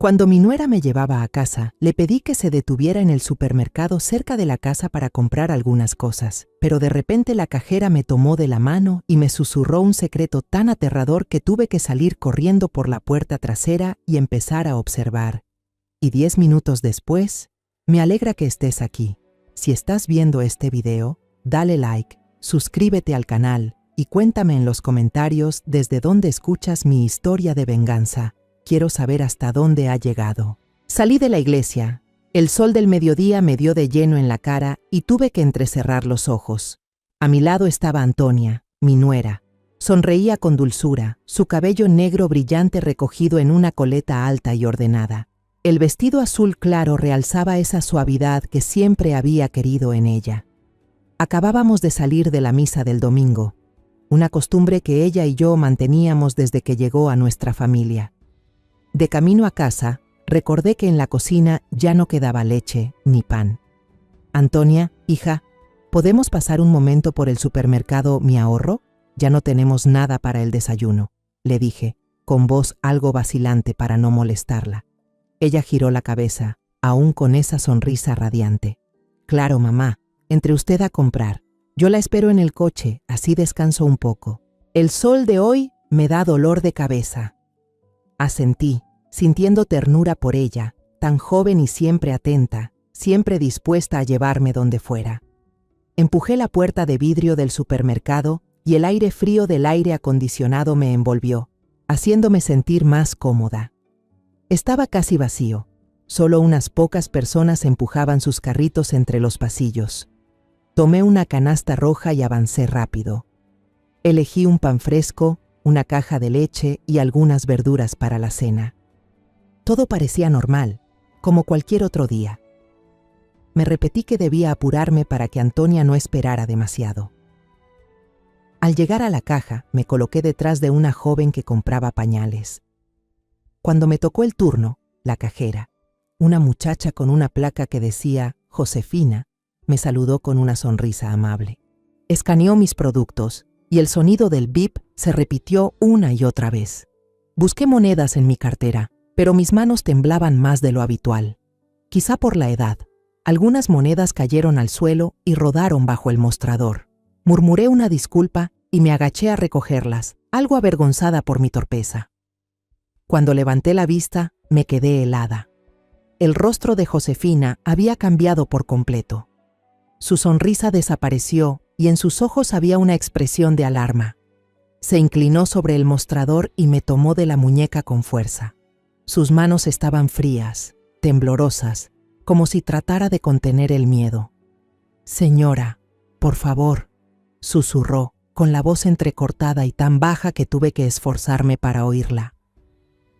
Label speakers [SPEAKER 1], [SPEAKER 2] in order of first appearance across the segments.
[SPEAKER 1] Cuando mi nuera me llevaba a casa, le pedí que se detuviera en el supermercado cerca de la casa para comprar algunas cosas, pero de repente la cajera me tomó de la mano y me susurró un secreto tan aterrador que tuve que salir corriendo por la puerta trasera y empezar a observar. Y 10 minutos después, me alegra que estés aquí. Si estás viendo este video, dale like, suscríbete al canal y cuéntame en los comentarios desde dónde escuchas mi historia de venganza. Quiero saber hasta dónde ha llegado. Salí de la iglesia. El sol del mediodía me dio de lleno en la cara y tuve que entrecerrar los ojos. A mi lado estaba Antonia, mi nuera. Sonreía con dulzura, su cabello negro brillante recogido en una coleta alta y ordenada. El vestido azul claro realzaba esa suavidad que siempre había querido en ella. Acabábamos de salir de la misa del domingo, una costumbre que ella y yo manteníamos desde que llegó a nuestra familia. De camino a casa, recordé que en la cocina ya no quedaba leche ni pan. Antonia, hija, ¿podemos pasar un momento por el supermercado Mi Ahorro? Ya no tenemos nada para el desayuno, le dije, con voz algo vacilante para no molestarla. Ella giró la cabeza, aún con esa sonrisa radiante. Claro, mamá, entre usted a comprar. Yo la espero en el coche, así descanso un poco. El sol de hoy me da dolor de cabeza. Asentí, sintiendo ternura por ella, tan joven y siempre atenta, siempre dispuesta a llevarme donde fuera. Empujé la puerta de vidrio del supermercado y el aire frío del aire acondicionado me envolvió, haciéndome sentir más cómoda. Estaba casi vacío, solo unas pocas personas empujaban sus carritos entre los pasillos. Tomé una canasta roja y avancé rápido. Elegí un pan fresco, una caja de leche y algunas verduras para la cena. Todo parecía normal, como cualquier otro día. Me repetí que debía apurarme para que Antonia no esperara demasiado. Al llegar a la caja, me coloqué detrás de una joven que compraba pañales. Cuando me tocó el turno, la cajera, una muchacha con una placa que decía Josefina, me saludó con una sonrisa amable. Escaneó mis productos y el sonido del bip se repitió una y otra vez. Busqué monedas en mi cartera, pero mis manos temblaban más de lo habitual. Quizá por la edad. Algunas monedas cayeron al suelo y rodaron bajo el mostrador. Murmuré una disculpa y me agaché a recogerlas, algo avergonzada por mi torpeza. Cuando levanté la vista, me quedé helada. El rostro de Josefina había cambiado por completo. Su sonrisa desapareció y en sus ojos había una expresión de alarma. Se inclinó sobre el mostrador y me tomó de la muñeca con fuerza. Sus manos estaban frías, temblorosas, como si tratara de contener el miedo. «Señora, por favor», susurró, con la voz entrecortada y tan baja que tuve que esforzarme para oírla.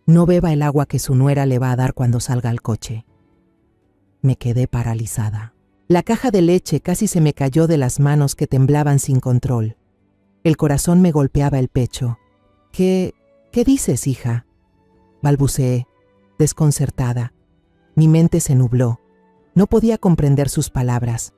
[SPEAKER 1] «No beba el agua que su nuera le va a dar cuando salga al coche». Me quedé paralizada. La caja de leche casi se me cayó de las manos que temblaban sin control. El corazón me golpeaba el pecho. ¿Qué dices, hija?», balbuceé, desconcertada. Mi mente se nubló. No podía comprender sus palabras.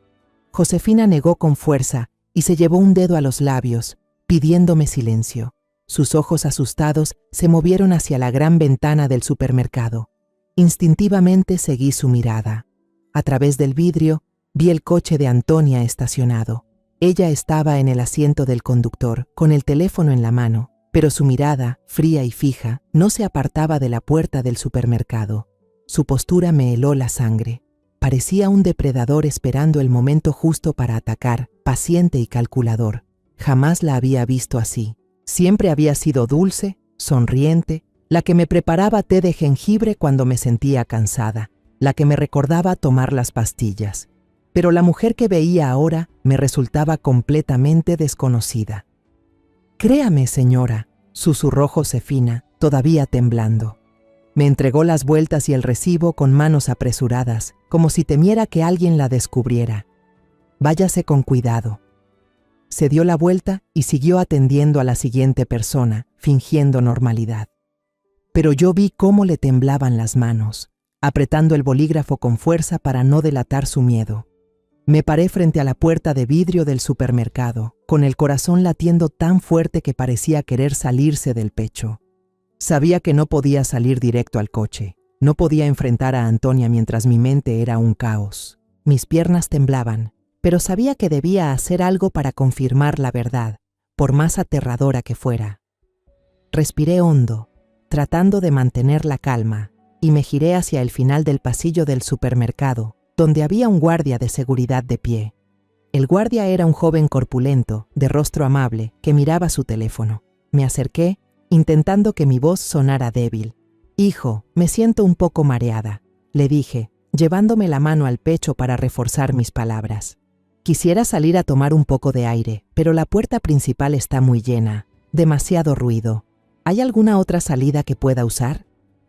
[SPEAKER 1] Josefina negó con fuerza y se llevó un dedo a los labios, pidiéndome silencio. Sus ojos asustados se movieron hacia la gran ventana del supermercado. Instintivamente seguí su mirada. A través del vidrio vi el coche de Antonia estacionado. Ella estaba en el asiento del conductor, con el teléfono en la mano, pero su mirada, fría y fija, no se apartaba de la puerta del supermercado. Su postura me heló la sangre. Parecía un depredador esperando el momento justo para atacar, paciente y calculador. Jamás la había visto así. Siempre había sido dulce, sonriente, la que me preparaba té de jengibre cuando me sentía cansada, la que me recordaba tomar las pastillas. Pero la mujer que veía ahora me resultaba completamente desconocida. «Créame, señora», susurró Josefina, todavía temblando. Me entregó las vueltas y el recibo con manos apresuradas, como si temiera que alguien la descubriera. «Váyase con cuidado». Se dio la vuelta y siguió atendiendo a la siguiente persona, fingiendo normalidad. Pero yo vi cómo le temblaban las manos, apretando el bolígrafo con fuerza para no delatar su miedo. Me paré frente a la puerta de vidrio del supermercado, con el corazón latiendo tan fuerte que parecía querer salirse del pecho. Sabía que no podía salir directo al coche. No podía enfrentar a Antonia mientras mi mente era un caos. Mis piernas temblaban, pero sabía que debía hacer algo para confirmar la verdad, por más aterradora que fuera. Respiré hondo, tratando de mantener la calma, y me giré hacia el final del pasillo del supermercado, donde había un guardia de seguridad de pie. El guardia era un joven corpulento, de rostro amable, que miraba su teléfono. Me acerqué, intentando que mi voz sonara débil. «Hijo, me siento un poco mareada», le dije, llevándome la mano al pecho para reforzar mis palabras. «Quisiera salir a tomar un poco de aire, pero la puerta principal está muy llena. Demasiado ruido. ¿Hay alguna otra salida que pueda usar?»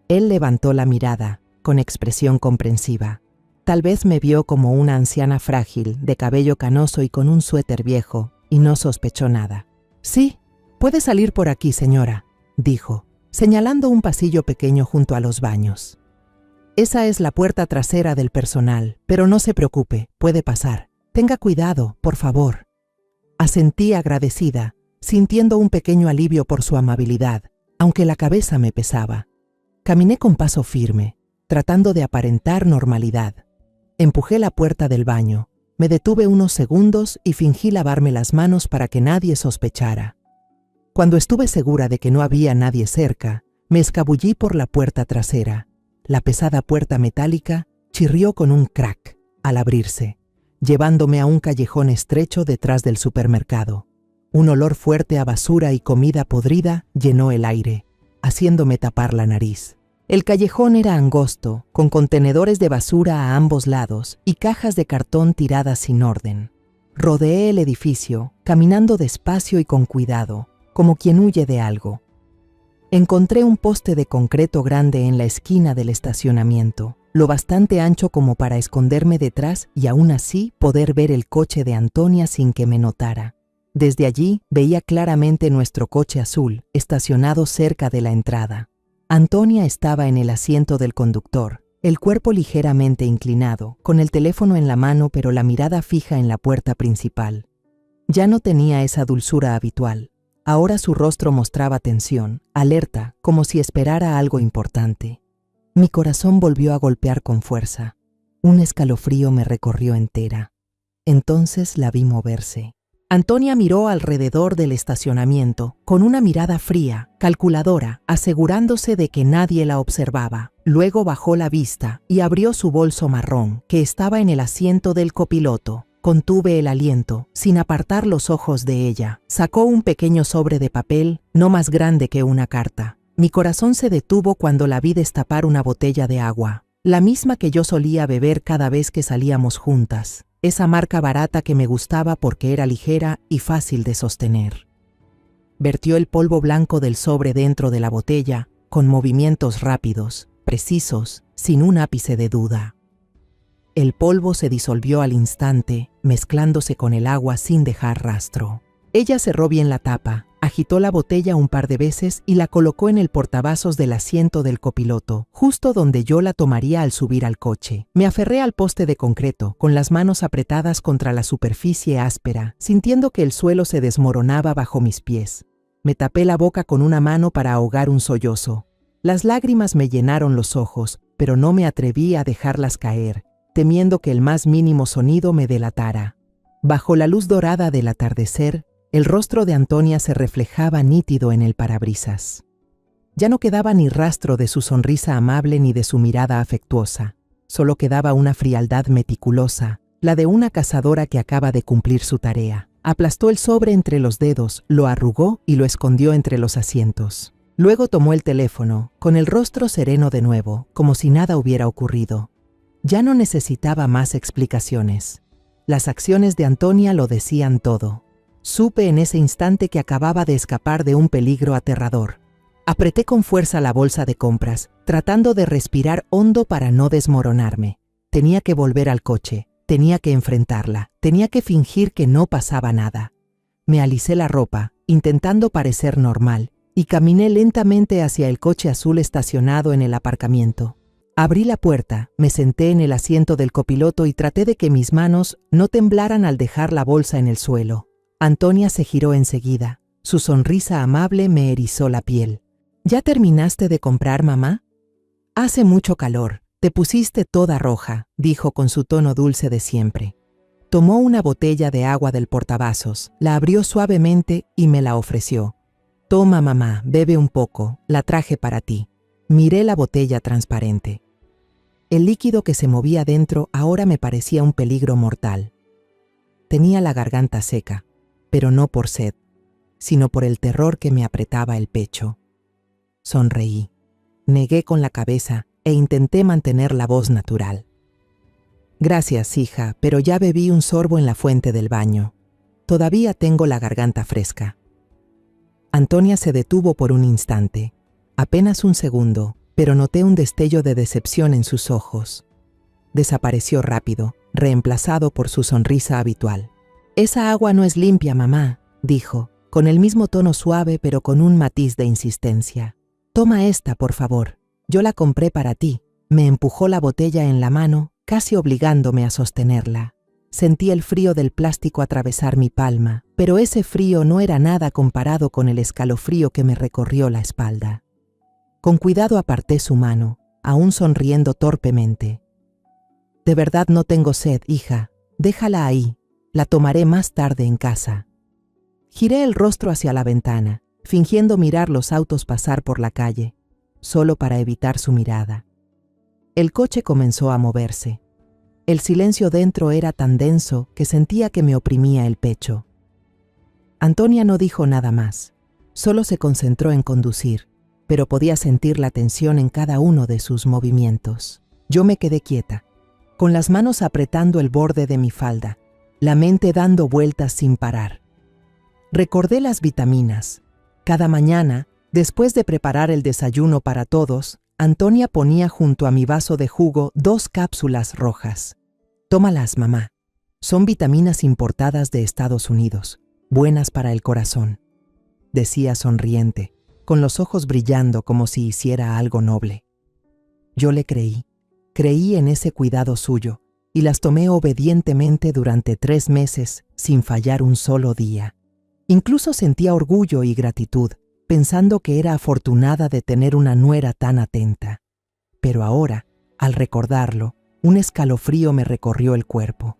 [SPEAKER 1] Él levantó la mirada, con expresión comprensiva. Tal vez me vio como una anciana frágil, de cabello canoso y con un suéter viejo, y no sospechó nada. «Sí, puede salir por aquí, señora», dijo, señalando un pasillo pequeño junto a los baños. «Esa es la puerta trasera del personal, pero no se preocupe, puede pasar. Tenga cuidado, por favor». Asentí agradecida, sintiendo un pequeño alivio por su amabilidad, aunque la cabeza me pesaba. Caminé con paso firme, tratando de aparentar normalidad. Empujé la puerta del baño, me detuve unos segundos y fingí lavarme las manos para que nadie sospechara. Cuando estuve segura de que no había nadie cerca, me escabullí por la puerta trasera. La pesada puerta metálica chirrió con un crack al abrirse, llevándome a un callejón estrecho detrás del supermercado. Un olor fuerte a basura y comida podrida llenó el aire, haciéndome tapar la nariz. El callejón era angosto, con contenedores de basura a ambos lados y cajas de cartón tiradas sin orden. Rodeé el edificio, caminando despacio y con cuidado, como quien huye de algo. Encontré un poste de concreto grande en la esquina del estacionamiento, lo bastante ancho como para esconderme detrás y aún así poder ver el coche de Antonia sin que me notara. Desde allí veía claramente nuestro coche azul, estacionado cerca de la entrada. Antonia estaba en el asiento del conductor, el cuerpo ligeramente inclinado, con el teléfono en la mano pero la mirada fija en la puerta principal. Ya no tenía esa dulzura habitual. Ahora su rostro mostraba tensión, alerta, como si esperara algo importante. Mi corazón volvió a golpear con fuerza. Un escalofrío me recorrió entera. Entonces la vi moverse. Antonia miró alrededor del estacionamiento, con una mirada fría, calculadora, asegurándose de que nadie la observaba. Luego bajó la vista y abrió su bolso marrón, que estaba en el asiento del copiloto. Contuve el aliento, sin apartar los ojos de ella. Sacó un pequeño sobre de papel, no más grande que una carta. Mi corazón se detuvo cuando la vi destapar una botella de agua, la misma que yo solía beber cada vez que salíamos juntas. Esa marca barata que me gustaba porque era ligera y fácil de sostener. Vertió el polvo blanco del sobre dentro de la botella, con movimientos rápidos, precisos, sin un ápice de duda. El polvo se disolvió al instante, mezclándose con el agua sin dejar rastro. Ella cerró bien la tapa, agitó la botella un par de veces y la colocó en el portavasos del asiento del copiloto, justo donde yo la tomaría al subir al coche. Me aferré al poste de concreto, con las manos apretadas contra la superficie áspera, sintiendo que el suelo se desmoronaba bajo mis pies. Me tapé la boca con una mano para ahogar un sollozo. Las lágrimas me llenaron los ojos, pero no me atreví a dejarlas caer, temiendo que el más mínimo sonido me delatara. Bajo la luz dorada del atardecer, el rostro de Antonia se reflejaba nítido en el parabrisas. Ya no quedaba ni rastro de su sonrisa amable ni de su mirada afectuosa. Solo quedaba una frialdad meticulosa, la de una cazadora que acaba de cumplir su tarea. Aplastó el sobre entre los dedos, lo arrugó y lo escondió entre los asientos. Luego tomó el teléfono, con el rostro sereno de nuevo, como si nada hubiera ocurrido. Ya no necesitaba más explicaciones. Las acciones de Antonia lo decían todo. Supe en ese instante que acababa de escapar de un peligro aterrador. Apreté con fuerza la bolsa de compras, tratando de respirar hondo para no desmoronarme. Tenía que volver al coche, tenía que enfrentarla, tenía que fingir que no pasaba nada. Me alisé la ropa, intentando parecer normal, y caminé lentamente hacia el coche azul estacionado en el aparcamiento. Abrí la puerta, me senté en el asiento del copiloto y traté de que mis manos no temblaran al dejar la bolsa en el suelo. Antonia se giró enseguida. Su sonrisa amable me erizó la piel. ¿Ya terminaste de comprar, mamá? Hace mucho calor, te pusiste toda roja, dijo con su tono dulce de siempre. Tomó una botella de agua del portavasos, la abrió suavemente y me la ofreció. Toma, mamá, bebe un poco, la traje para ti. Miré la botella transparente. El líquido que se movía dentro ahora me parecía un peligro mortal. Tenía la garganta seca, pero no por sed, sino por el terror que me apretaba el pecho. Sonreí, negué con la cabeza e intenté mantener la voz natural. Gracias, hija, pero ya bebí un sorbo en la fuente del baño. Todavía tengo la garganta fresca. Antonia se detuvo por un instante, apenas un segundo, pero noté un destello de decepción en sus ojos. Desapareció rápido, reemplazado por su sonrisa habitual. Esa agua no es limpia, mamá, dijo, con el mismo tono suave pero con un matiz de insistencia. Toma esta, por favor. Yo la compré para ti. Me empujó la botella en la mano, casi obligándome a sostenerla. Sentí el frío del plástico atravesar mi palma, pero ese frío no era nada comparado con el escalofrío que me recorrió la espalda. Con cuidado aparté su mano, aún sonriendo torpemente. De verdad no tengo sed, hija. Déjala ahí. La tomaré más tarde en casa. Giré el rostro hacia la ventana, fingiendo mirar los autos pasar por la calle, solo para evitar su mirada. El coche comenzó a moverse. El silencio dentro era tan denso que sentía que me oprimía el pecho. Antonia no dijo nada más, solo se concentró en conducir, pero podía sentir la tensión en cada uno de sus movimientos. Yo me quedé quieta, con las manos apretando el borde de mi falda, la mente dando vueltas sin parar. Recordé las vitaminas. Cada mañana, después de preparar el desayuno para todos, Antonia ponía junto a mi vaso de jugo 2 cápsulas rojas. Tómalas, mamá. Son vitaminas importadas de Estados Unidos, buenas para el corazón, decía sonriente, con los ojos brillando como si hiciera algo noble. Yo le creí en ese cuidado suyo, y las tomé obedientemente durante 3 meses, sin fallar un solo día. Incluso sentía orgullo y gratitud, pensando que era afortunada de tener una nuera tan atenta. Pero ahora, al recordarlo, un escalofrío me recorrió el cuerpo.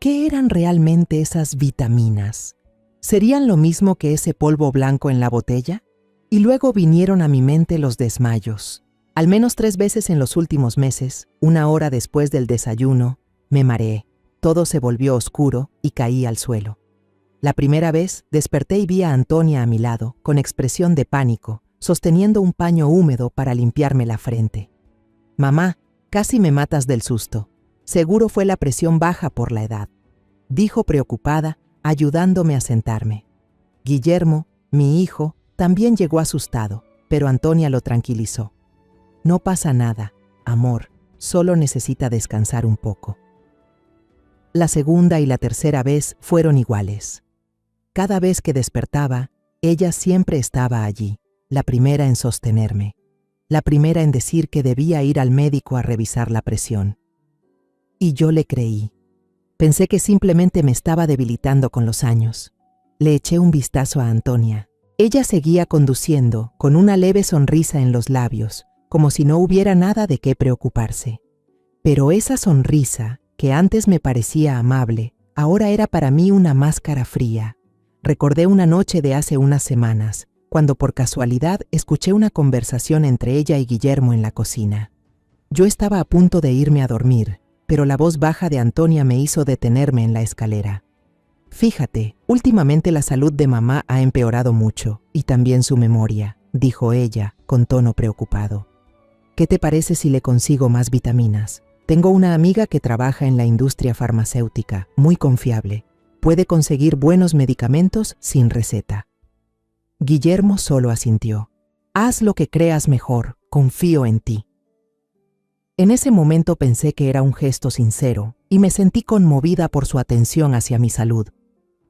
[SPEAKER 1] ¿Qué eran realmente esas vitaminas? ¿Serían lo mismo que ese polvo blanco en la botella? Y luego vinieron a mi mente los desmayos. Al menos 3 veces en los últimos meses, 1 hora después del desayuno, me mareé. Todo se volvió oscuro y caí al suelo. La primera vez desperté y vi a Antonia a mi lado, con expresión de pánico, sosteniendo un paño húmedo para limpiarme la frente. Mamá, casi me matas del susto. Seguro fue la presión baja por la edad, dijo preocupada, ayudándome a sentarme. Guillermo, mi hijo, también llegó asustado, pero Antonia lo tranquilizó. No pasa nada, amor, solo necesita descansar un poco. La segunda y la tercera vez fueron iguales. Cada vez que despertaba, ella siempre estaba allí, la primera en sostenerme, la primera en decir que debía ir al médico a revisar la presión. Y yo le creí. Pensé que simplemente me estaba debilitando con los años. Le eché un vistazo a Antonia. Ella seguía conduciendo, con una leve sonrisa en los labios, como si no hubiera nada de qué preocuparse. Pero esa sonrisa, que antes me parecía amable, ahora era para mí una máscara fría. Recordé una noche de hace unas semanas, cuando por casualidad escuché una conversación entre ella y Guillermo en la cocina. Yo estaba a punto de irme a dormir, pero la voz baja de Antonia me hizo detenerme en la escalera. Fíjate, últimamente la salud de mamá ha empeorado mucho, y también su memoria, dijo ella, con tono preocupado. ¿Qué te parece si le consigo más vitaminas? Tengo una amiga que trabaja en la industria farmacéutica, muy confiable. Puede conseguir buenos medicamentos sin receta. Guillermo solo asintió. Haz lo que creas mejor, confío en ti. En ese momento pensé que era un gesto sincero y me sentí conmovida por su atención hacia mi salud.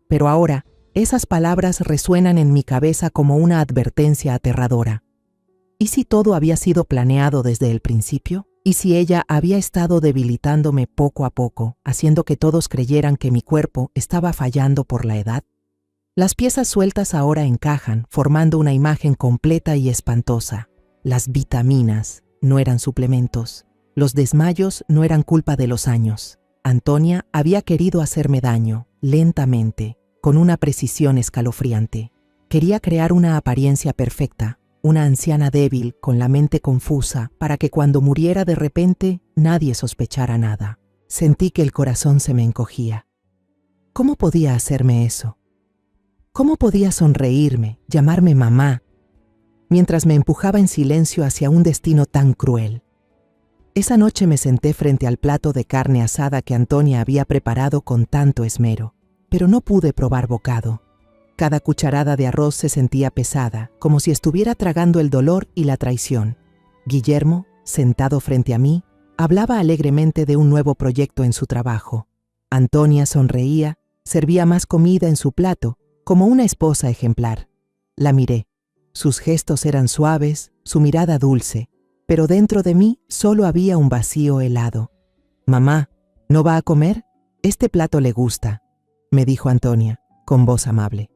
[SPEAKER 1] Pero ahora, esas palabras resuenan en mi cabeza como una advertencia aterradora. ¿Y si todo había sido planeado desde el principio? ¿Y si ella había estado debilitándome poco a poco, haciendo que todos creyeran que mi cuerpo estaba fallando por la edad? Las piezas sueltas ahora encajan, formando una imagen completa y espantosa. Las vitaminas. no eran suplementos. Los desmayos no eran culpa de los años. Antonia había querido hacerme daño, lentamente, con una precisión escalofriante. Quería crear una apariencia perfecta, una anciana débil con la mente confusa, para que cuando muriera de repente nadie sospechara nada. Sentí que el corazón se me encogía. ¿Cómo podía hacerme eso? ¿Cómo podía sonreírme, llamarme mamá, mientras me empujaba en silencio hacia un destino tan cruel? Esa noche me senté frente al plato de carne asada que Antonia había preparado con tanto esmero, pero no pude probar bocado. Cada cucharada de arroz se sentía pesada, como si estuviera tragando el dolor y la traición. Guillermo, sentado frente a mí, hablaba alegremente de un nuevo proyecto en su trabajo. Antonia sonreía, servía más comida en su plato, como una esposa ejemplar. La miré. Sus gestos eran suaves, su mirada dulce, pero dentro de mí solo había un vacío helado. «Mamá, ¿no va a comer? Este plato le gusta», me dijo Antonia, con voz amable.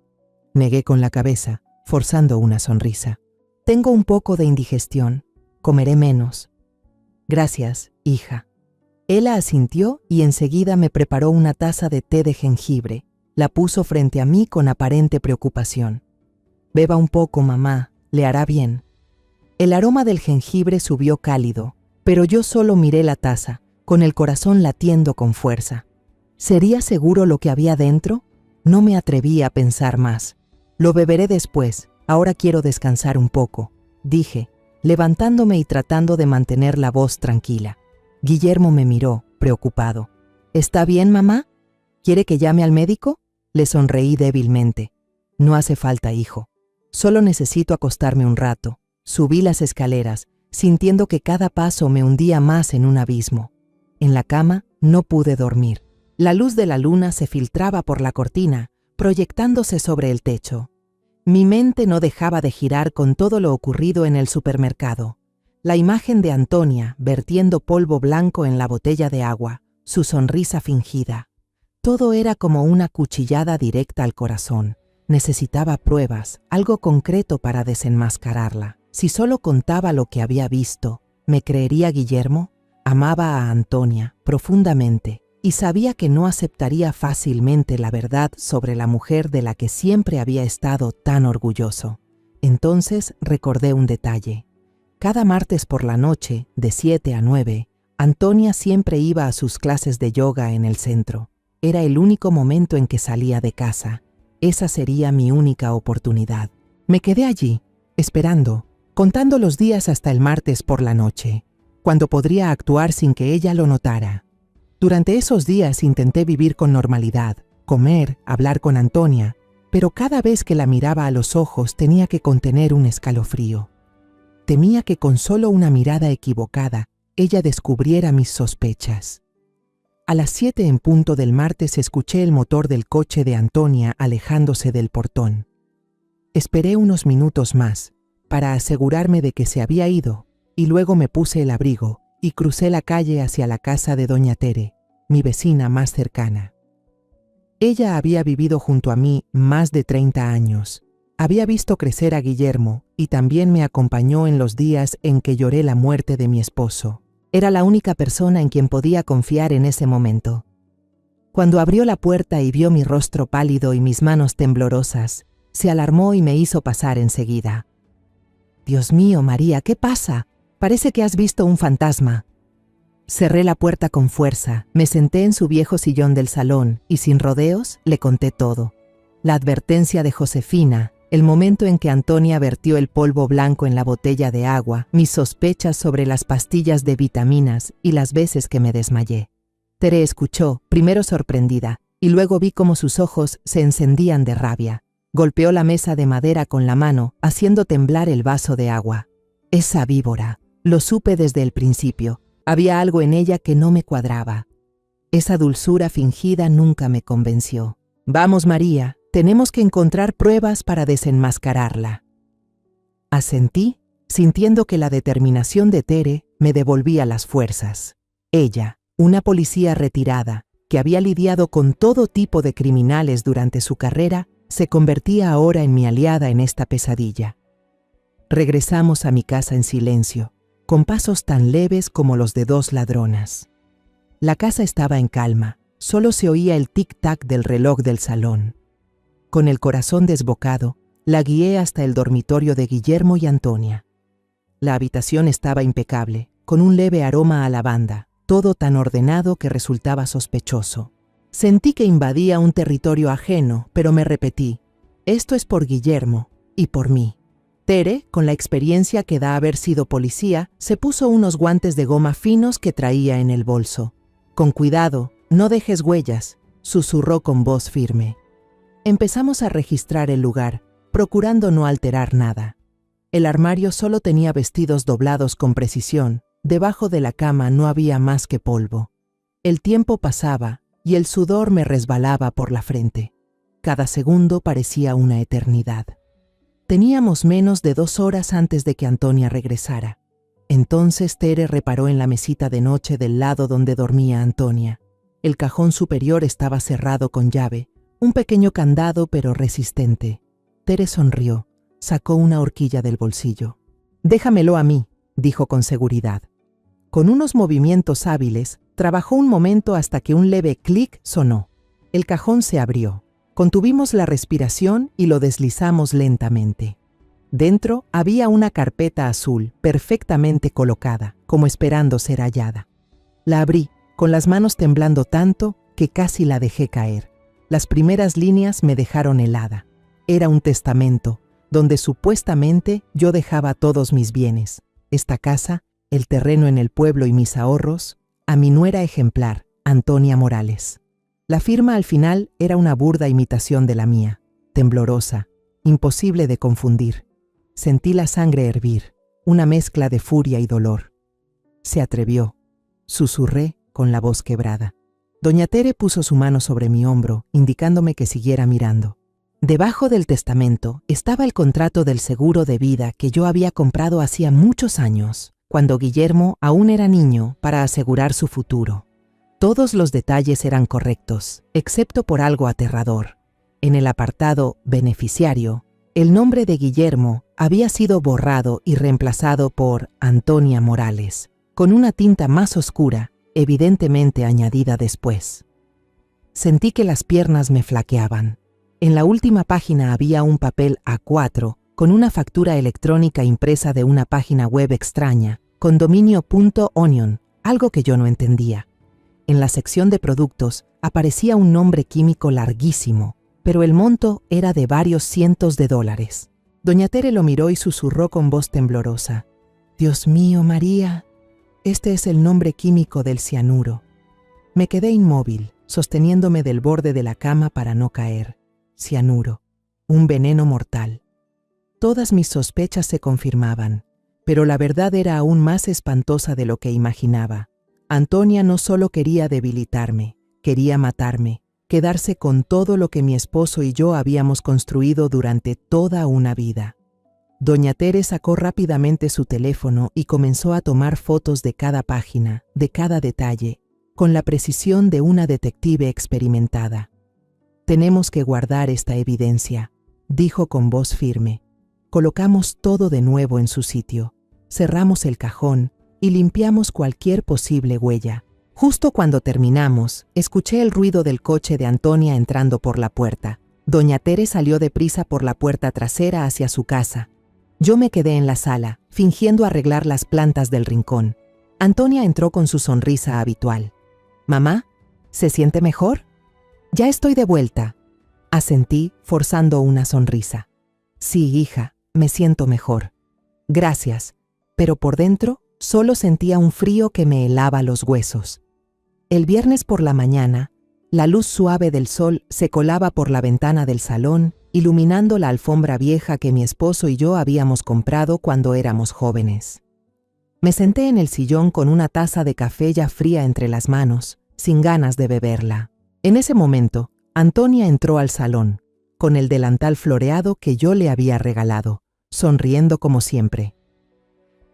[SPEAKER 1] Negué con la cabeza, forzando una sonrisa. «Tengo un poco de indigestión. Comeré menos». «Gracias, hija». Ella asintió y enseguida me preparó una taza de té de jengibre. La puso frente a mí con aparente preocupación. «Beba un poco, mamá, le hará bien». El aroma del jengibre subió cálido, pero yo solo miré la taza, con el corazón latiendo con fuerza. ¿Sería seguro lo que había dentro? No me atreví a pensar más. «Lo beberé después, ahora quiero descansar un poco», dije, levantándome y tratando de mantener la voz tranquila. Guillermo me miró, preocupado. «¿Está bien, mamá? ¿Quiere que llame al médico?», le sonreí débilmente. «No hace falta, hijo. Solo necesito acostarme un rato». Subí las escaleras, sintiendo que cada paso me hundía más en un abismo. En la cama no pude dormir. La luz de la luna se filtraba por la cortina, proyectándose sobre el techo. Mi mente no dejaba de girar con todo lo ocurrido en el supermercado. La imagen de Antonia vertiendo polvo blanco en la botella de agua, su sonrisa fingida. Todo era como una cuchillada directa al corazón. Necesitaba pruebas, algo concreto para desenmascararla. Si solo contaba lo que había visto, ¿me creería Guillermo? Amaba a Antonia profundamente y sabía que no aceptaría fácilmente la verdad sobre la mujer de la que siempre había estado tan orgulloso. Entonces recordé un detalle. Cada martes por la noche, de 7 a 9, Antonia siempre iba a sus clases de yoga en el centro. Era el único momento en que salía de casa. Esa sería mi única oportunidad. Me quedé allí, esperando, contando los días hasta el martes por la noche, cuando podría actuar sin que ella lo notara. Durante esos días intenté vivir con normalidad, comer, hablar con Antonia, pero cada vez que la miraba a los ojos tenía que contener un escalofrío. Temía que con solo una mirada equivocada ella descubriera mis sospechas. A las 7 en punto del martes escuché el motor del coche de Antonia alejándose del portón. Esperé unos minutos más para asegurarme de que se había ido y luego me puse el abrigo y crucé la calle hacia la casa de doña Tere, mi vecina más cercana. Ella había vivido junto a mí más de 30 años. Había visto crecer a Guillermo y también me acompañó en los días en que lloré la muerte de mi esposo. Era la única persona en quien podía confiar en ese momento. Cuando abrió la puerta y vio mi rostro pálido y mis manos temblorosas, se alarmó y me hizo pasar enseguida. «Dios mío, María, ¿qué pasa? Parece que has visto un fantasma». Cerré la puerta con fuerza, me senté en su viejo sillón del salón y sin rodeos le conté todo. La advertencia de Josefina, el momento en que Antonia vertió el polvo blanco en la botella de agua, mis sospechas sobre las pastillas de vitaminas y las veces que me desmayé. Tere escuchó, primero sorprendida, y luego vi cómo sus ojos se encendían de rabia. Golpeó la mesa de madera con la mano, haciendo temblar el vaso de agua. Esa víbora, lo supe desde el principio. Había algo en ella que no me cuadraba. Esa dulzura fingida nunca me convenció. «Vamos, María, tenemos que encontrar pruebas para desenmascararla». Asentí, sintiendo que la determinación de Tere me devolvía las fuerzas. Ella, una policía retirada, que había lidiado con todo tipo de criminales durante su carrera, se convertía ahora en mi aliada en esta pesadilla. Regresamos a mi casa en silencio, con pasos tan leves como los de 2 ladronas. La casa estaba en calma, solo se oía el tic-tac del reloj del salón. Con el corazón desbocado, la guié hasta el dormitorio de Guillermo y Antonia. La habitación estaba impecable, con un leve aroma a lavanda, todo tan ordenado que resultaba sospechoso. Sentí que invadía un territorio ajeno, pero me repetí, esto es por Guillermo y por mí. Tere, con la experiencia que da haber sido policía, se puso unos guantes de goma finos que traía en el bolso. Con cuidado, no dejes huellas, susurró con voz firme. Empezamos a registrar el lugar, procurando no alterar nada. El armario solo tenía vestidos doblados con precisión, debajo de la cama no había más que polvo. El tiempo pasaba y el sudor me resbalaba por la frente. Cada segundo parecía una eternidad. Teníamos menos de 2 horas antes de que Antonia regresara. Entonces Tere reparó en la mesita de noche del lado donde dormía Antonia. El cajón superior estaba cerrado con llave, un pequeño candado pero resistente. Tere sonrió, sacó una horquilla del bolsillo. «Déjamelo a mí», dijo con seguridad. Con unos movimientos hábiles, trabajó un momento hasta que un leve clic sonó. El cajón se abrió. Contuvimos la respiración y lo deslizamos lentamente. Dentro había una carpeta azul, perfectamente colocada, como esperando ser hallada. La abrí, con las manos temblando tanto que casi la dejé caer. Las primeras líneas me dejaron helada. Era un testamento, donde supuestamente yo dejaba todos mis bienes, esta casa, el terreno en el pueblo y mis ahorros, a mi nuera ejemplar, Antonia Morales. La firma al final era una burda imitación de la mía, temblorosa, imposible de confundir. Sentí la sangre hervir, una mezcla de furia y dolor. Se atrevió, susurré con la voz quebrada. Doña Tere puso su mano sobre mi hombro, indicándome que siguiera mirando. Debajo del testamento estaba el contrato del seguro de vida que yo había comprado hacía muchos años, cuando Guillermo aún era niño, para asegurar su futuro. Todos los detalles eran correctos, excepto por algo aterrador. En el apartado «Beneficiario», el nombre de Guillermo había sido borrado y reemplazado por Antonia Morales, con una tinta más oscura, evidentemente añadida después. Sentí que las piernas me flaqueaban. En la última página había un papel A4 con una factura electrónica impresa de una página web extraña, con dominio.onion, algo que yo no entendía. En la sección de productos aparecía un nombre químico larguísimo, pero el monto era de varios cientos de dólares. Doña Tere lo miró y susurró con voz temblorosa. «Dios mío, María, este es el nombre químico del cianuro». Me quedé inmóvil, sosteniéndome del borde de la cama para no caer. Cianuro, un veneno mortal. Todas mis sospechas se confirmaban, pero la verdad era aún más espantosa de lo que imaginaba. Antonia no solo quería debilitarme, quería matarme, quedarse con todo lo que mi esposo y yo habíamos construido durante toda una vida. Doña Tere sacó rápidamente su teléfono y comenzó a tomar fotos de cada página, de cada detalle, con la precisión de una detective experimentada. «Tenemos que guardar esta evidencia», dijo con voz firme. Colocamos todo de nuevo en su sitio, cerramos el cajón y limpiamos cualquier posible huella. Justo cuando terminamos, escuché el ruido del coche de Antonia entrando por la puerta. Doña Tere salió deprisa por la puerta trasera hacia su casa. Yo me quedé en la sala, fingiendo arreglar las plantas del rincón. Antonia entró con su sonrisa habitual. «Mamá, ¿se siente mejor?» «Ya estoy de vuelta», asentí, forzando una sonrisa. «Sí, hija, me siento mejor. Gracias», pero por dentro solo sentía un frío que me helaba los huesos. El viernes por la mañana, la luz suave del sol se colaba por la ventana del salón, iluminando la alfombra vieja que mi esposo y yo habíamos comprado cuando éramos jóvenes. Me senté en el sillón con una taza de café ya fría entre las manos, sin ganas de beberla. En ese momento, Antonia entró al salón, con el delantal floreado que yo le había regalado, sonriendo como siempre.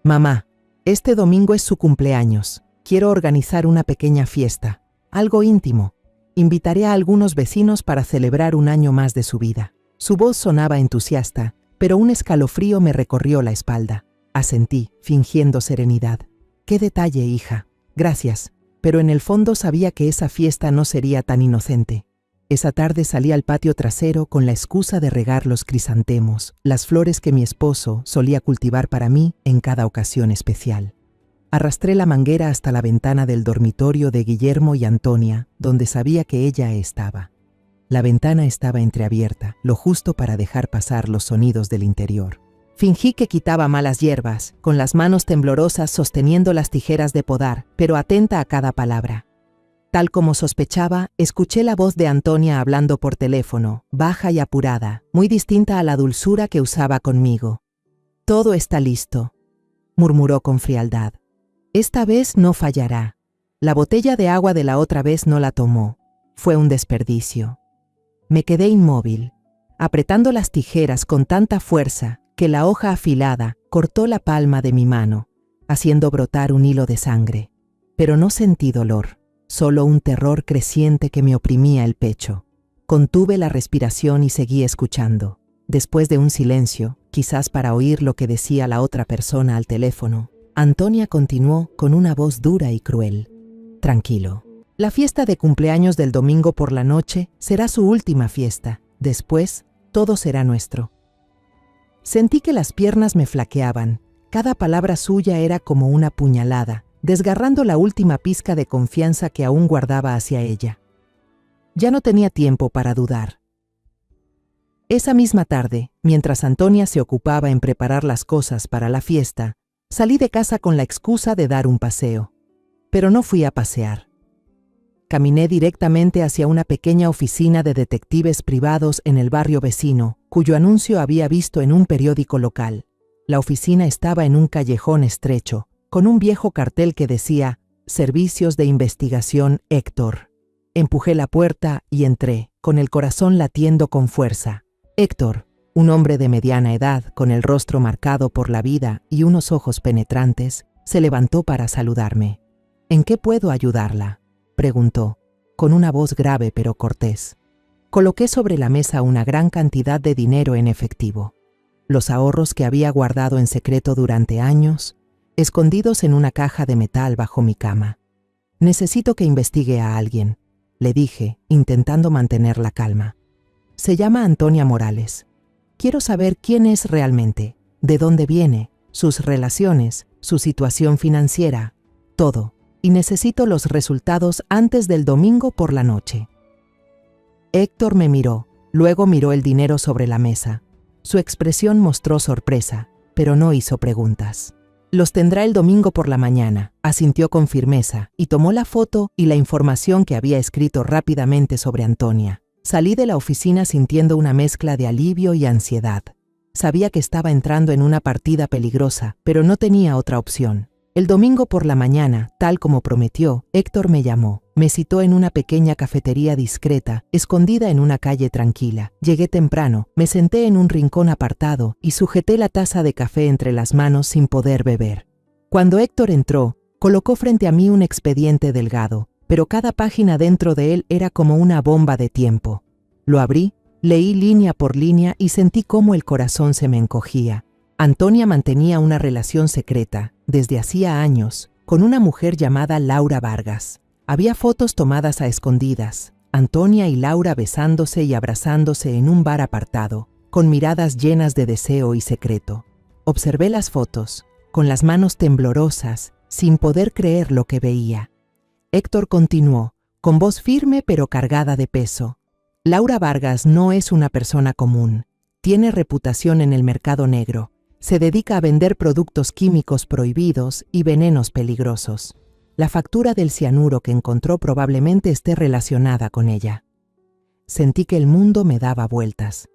[SPEAKER 1] «Mamá, este domingo es su cumpleaños. Quiero organizar una pequeña fiesta, algo íntimo. Invitaré a algunos vecinos para celebrar un año más de su vida». Su voz sonaba entusiasta, pero un escalofrío me recorrió la espalda. Asentí, fingiendo serenidad. «Qué detalle, hija. Gracias». Pero en el fondo sabía que esa fiesta no sería tan inocente. Esa tarde salí al patio trasero con la excusa de regar los crisantemos, las flores que mi esposo solía cultivar para mí en cada ocasión especial. Arrastré la manguera hasta la ventana del dormitorio de Guillermo y Antonia, donde sabía que ella estaba. La ventana estaba entreabierta, lo justo para dejar pasar los sonidos del interior. Fingí que quitaba malas hierbas, con las manos temblorosas sosteniendo las tijeras de podar, pero atenta a cada palabra. Tal como sospechaba, escuché la voz de Antonia hablando por teléfono, baja y apurada, muy distinta a la dulzura que usaba conmigo. «Todo está listo», murmuró con frialdad. «Esta vez no fallará. La botella de agua de la otra vez no la tomó. Fue un desperdicio». Me quedé inmóvil, apretando las tijeras con tanta fuerza que la hoja afilada cortó la palma de mi mano, haciendo brotar un hilo de sangre. Pero no sentí dolor, solo un terror creciente que me oprimía el pecho. Contuve la respiración y seguí escuchando. Después de un silencio, quizás para oír lo que decía la otra persona al teléfono, Antonia continuó con una voz dura y cruel. «Tranquilo. La fiesta de cumpleaños del domingo por la noche será su última fiesta. Después, todo será nuestro». Sentí que las piernas me flaqueaban. Cada palabra suya era como una puñalada, desgarrando la última pizca de confianza que aún guardaba hacia ella. Ya no tenía tiempo para dudar. Esa misma tarde, mientras Antonia se ocupaba en preparar las cosas para la fiesta, salí de casa con la excusa de dar un paseo. Pero no fui a pasear. Caminé directamente hacia una pequeña oficina de detectives privados en el barrio vecino, cuyo anuncio había visto en un periódico local. La oficina estaba en un callejón estrecho, con un viejo cartel que decía «Servicios de Investigación Héctor». Empujé la puerta y entré, con el corazón latiendo con fuerza. Héctor, un hombre de mediana edad, con el rostro marcado por la vida y unos ojos penetrantes, se levantó para saludarme. «¿En qué puedo ayudarla?», preguntó, con una voz grave pero cortés. Coloqué sobre la mesa una gran cantidad de dinero en efectivo. Los ahorros que había guardado en secreto durante años, escondidos en una caja de metal bajo mi cama. «Necesito que investigue a alguien», le dije, intentando mantener la calma. «Se llama Antonia Morales. Quiero saber quién es realmente, de dónde viene, sus relaciones, su situación financiera, todo. Y necesito los resultados antes del domingo por la noche». Héctor me miró, luego miró el dinero sobre la mesa. Su expresión mostró sorpresa, pero no hizo preguntas. «Los tendrá el domingo por la mañana», asintió con firmeza, y tomó la foto y la información que había escrito rápidamente sobre Antonia. Salí de la oficina sintiendo una mezcla de alivio y ansiedad. Sabía que estaba entrando en una partida peligrosa, pero no tenía otra opción. El domingo por la mañana, tal como prometió, Héctor me llamó. Me citó en una pequeña cafetería discreta, escondida en una calle tranquila. Llegué temprano, me senté en un rincón apartado y sujeté la taza de café entre las manos sin poder beber. Cuando Héctor entró, colocó frente a mí un expediente delgado, pero cada página dentro de él era como una bomba de tiempo. Lo abrí, leí línea por línea y sentí cómo el corazón se me encogía. Antonia mantenía una relación secreta, desde hacía años, con una mujer llamada Laura Vargas. Había fotos tomadas a escondidas, Antonia y Laura besándose y abrazándose en un bar apartado, con miradas llenas de deseo y secreto. Observé las fotos, con las manos temblorosas, sin poder creer lo que veía. Héctor continuó, con voz firme pero cargada de peso. «Laura Vargas no es una persona común. Tiene reputación en el mercado negro. Se dedica a vender productos químicos prohibidos y venenos peligrosos. La factura del cianuro que encontró probablemente esté relacionada con ella». Sentí que el mundo me daba vueltas.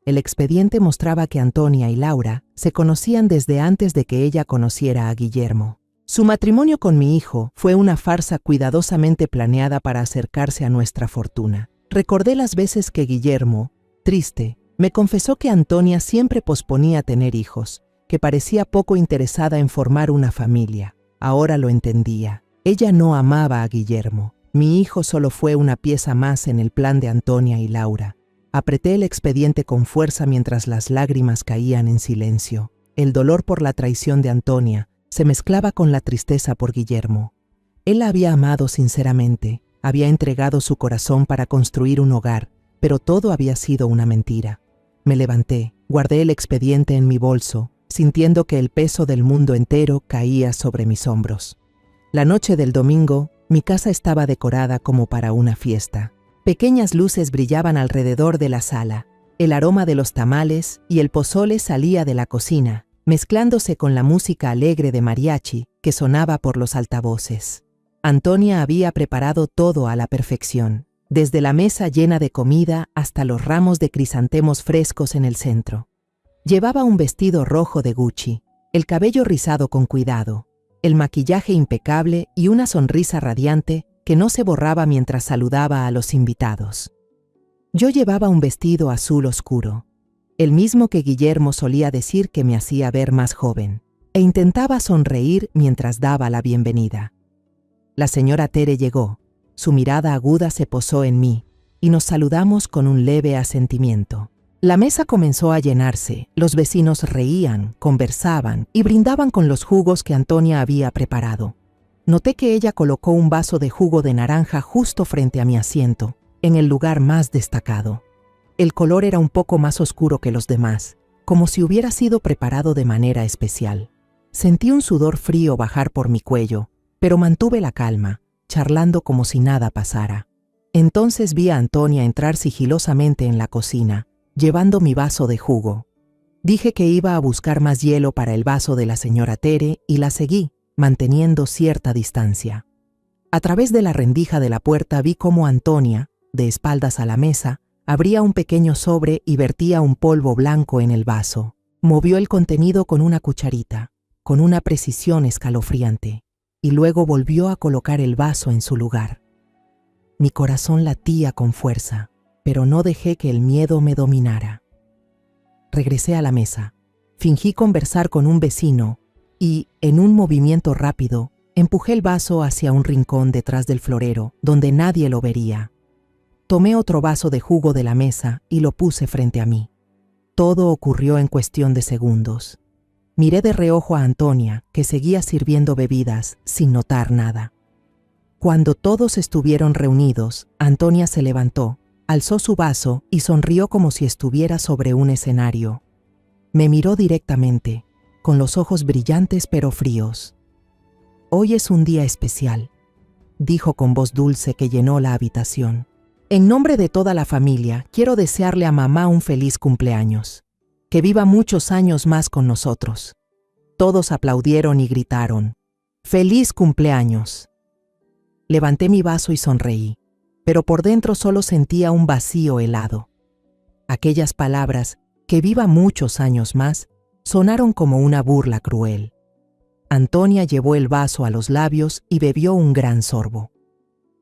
[SPEAKER 1] El expediente mostraba que Antonia y Laura se conocían desde antes de que ella conociera a Guillermo. Su matrimonio con mi hijo fue una farsa cuidadosamente planeada para acercarse a nuestra fortuna. Recordé las veces que Guillermo, triste, me confesó que Antonia siempre posponía tener hijos, que parecía poco interesada en formar una familia. Ahora lo entendía. Ella no amaba a Guillermo. Mi hijo solo fue una pieza más en el plan de Antonia y Laura. Apreté el expediente con fuerza mientras las lágrimas caían en silencio. El dolor por la traición de Antonia se mezclaba con la tristeza por Guillermo. Él la había amado sinceramente, había entregado su corazón para construir un hogar, pero todo había sido una mentira. Me levanté, guardé el expediente en mi bolso, sintiendo que el peso del mundo entero caía sobre mis hombros. La noche del domingo, mi casa estaba decorada como para una fiesta. Pequeñas luces brillaban alrededor de la sala. El aroma de los tamales y el pozole salía de la cocina, mezclándose con la música alegre de mariachi que sonaba por los altavoces. Antonia había preparado todo a la perfección, desde la mesa llena de comida hasta los ramos de crisantemos frescos en el centro. Llevaba un vestido rojo de Gucci, el cabello rizado con cuidado, el maquillaje impecable y una sonrisa radiante que no se borraba mientras saludaba a los invitados. Yo llevaba un vestido azul oscuro, el mismo que Guillermo solía decir que me hacía ver más joven, e intentaba sonreír mientras daba la bienvenida. La señora Tere llegó, su mirada aguda se posó en mí, y nos saludamos con un leve asentimiento. La mesa comenzó a llenarse, los vecinos reían, conversaban y brindaban con los jugos que Antonia había preparado. Noté que ella colocó un vaso de jugo de naranja justo frente a mi asiento, en el lugar más destacado. El color era un poco más oscuro que los demás, como si hubiera sido preparado de manera especial. Sentí un sudor frío bajar por mi cuello, pero mantuve la calma, charlando como si nada pasara. Entonces vi a Antonia entrar sigilosamente en la cocina, llevando mi vaso de jugo. Dije que iba a buscar más hielo para el vaso de la señora Tere y la seguí, manteniendo cierta distancia. A través de la rendija de la puerta vi cómo Antonia, de espaldas a la mesa, abría un pequeño sobre y vertía un polvo blanco en el vaso. Movió el contenido con una cucharita, con una precisión escalofriante, y luego volvió a colocar el vaso en su lugar. Mi corazón latía con fuerza, pero no dejé que el miedo me dominara. Regresé a la mesa, fingí conversar con un vecino y, en un movimiento rápido, empujé el vaso hacia un rincón detrás del florero, donde nadie lo vería. Tomé otro vaso de jugo de la mesa y lo puse frente a mí. Todo ocurrió en cuestión de segundos. Miré de reojo a Antonia, que seguía sirviendo bebidas, sin notar nada. Cuando todos estuvieron reunidos, Antonia se levantó, alzó su vaso y sonrió como si estuviera sobre un escenario. Me miró directamente, con los ojos brillantes pero fríos. «Hoy es un día especial», dijo con voz dulce que llenó la habitación. «En nombre de toda la familia, quiero desearle a mamá un feliz cumpleaños. Que viva muchos años más con nosotros». Todos aplaudieron y gritaron: «¡Feliz cumpleaños!». Levanté mi vaso y sonreí, pero por dentro solo sentía un vacío helado. Aquellas palabras, «que viva muchos años más», sonaron como una burla cruel. Antonia llevó el vaso a los labios y bebió un gran sorbo.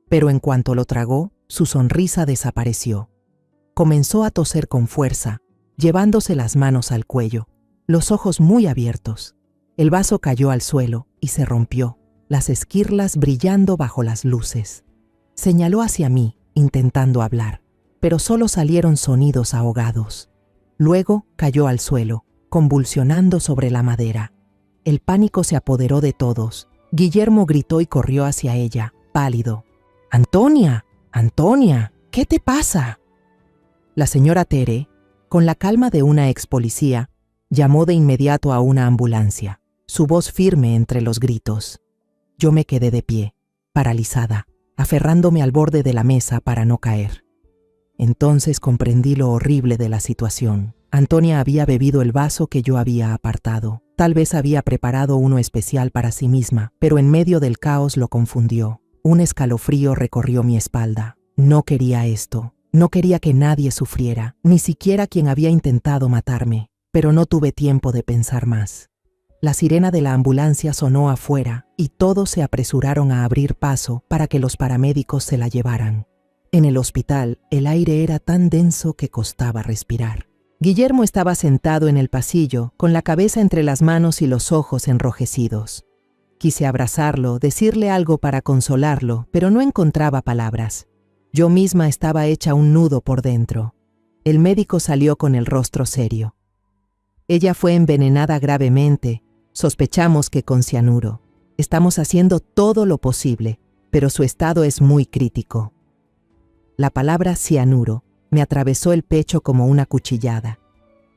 [SPEAKER 1] Pero en cuanto lo tragó, su sonrisa desapareció. Comenzó a toser con fuerza, llevándose las manos al cuello, los ojos muy abiertos. El vaso cayó al suelo y se rompió, las esquirlas brillando bajo las luces. Señaló hacia mí, intentando hablar, pero solo salieron sonidos ahogados. Luego cayó al suelo, convulsionando sobre la madera. El pánico se apoderó de todos. Guillermo gritó y corrió hacia ella, pálido. «¡Antonia! ¡Antonia! ¿Qué te pasa?». La señora Tere, con la calma de una ex policía, llamó de inmediato a una ambulancia, su voz firme entre los gritos. Yo me quedé de pie, paralizada, aferrándome al borde de la mesa para no caer. Entonces comprendí lo horrible de la situación. Antonia había bebido el vaso que yo había apartado. Tal vez había preparado uno especial para sí misma, pero en medio del caos lo confundió. Un escalofrío recorrió mi espalda. No quería esto. No quería que nadie sufriera, ni siquiera quien había intentado matarme, pero no tuve tiempo de pensar más. La sirena de la ambulancia sonó afuera y todos se apresuraron a abrir paso para que los paramédicos se la llevaran. En el hospital, el aire era tan denso que costaba respirar. Guillermo estaba sentado en el pasillo, con la cabeza entre las manos y los ojos enrojecidos. Quise abrazarlo, decirle algo para consolarlo, pero no encontraba palabras. Yo misma estaba hecha un nudo por dentro. El médico salió con el rostro serio. Ella fue envenenada gravemente. Sospechamos que con cianuro. Estamos haciendo todo lo posible, pero su estado es muy crítico. La palabra cianuro me atravesó el pecho como una cuchillada.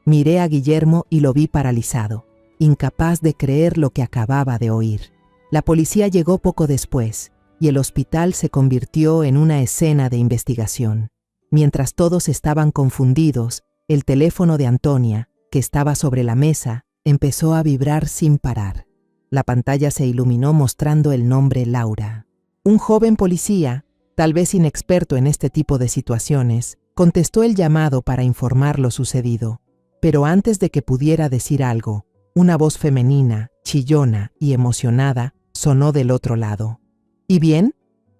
[SPEAKER 1] Miré a Guillermo y lo vi paralizado, incapaz de creer lo que acababa de oír. La policía llegó poco después y el hospital se convirtió en una escena de investigación. Mientras todos estaban confundidos, el teléfono de Antonia, que estaba sobre la mesa, empezó a vibrar sin parar. La pantalla se iluminó mostrando el nombre Laura. Un joven policía, tal vez inexperto en este tipo de situaciones, contestó el llamado para informar lo sucedido. Pero antes de que pudiera decir algo, una voz femenina, chillona y emocionada, sonó del otro lado. ¿Y bien?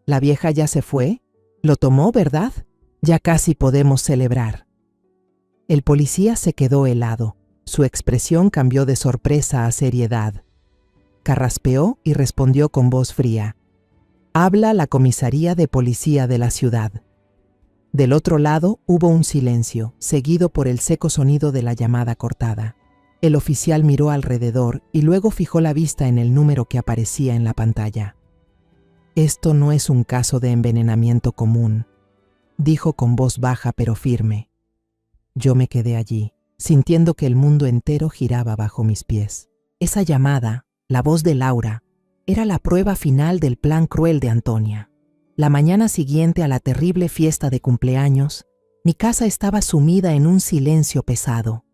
[SPEAKER 1] ¿La vieja ya se fue? ¿Lo tomó, verdad? Ya casi podemos celebrar. El policía se quedó helado. Su expresión cambió de sorpresa a seriedad. Carraspeó y respondió con voz fría. Habla la comisaría de policía de la ciudad. Del otro lado hubo un silencio, seguido por el seco sonido de la llamada cortada. El oficial miró alrededor y luego fijó la vista en el número que aparecía en la pantalla. Esto no es un caso de envenenamiento común, dijo con voz baja pero firme. Yo me quedé allí, sintiendo que el mundo entero giraba bajo mis pies. Esa llamada, la voz de Laura, era la prueba final del plan cruel de Antonia. La mañana siguiente a la terrible fiesta de cumpleaños, mi casa estaba sumida en un silencio pesado.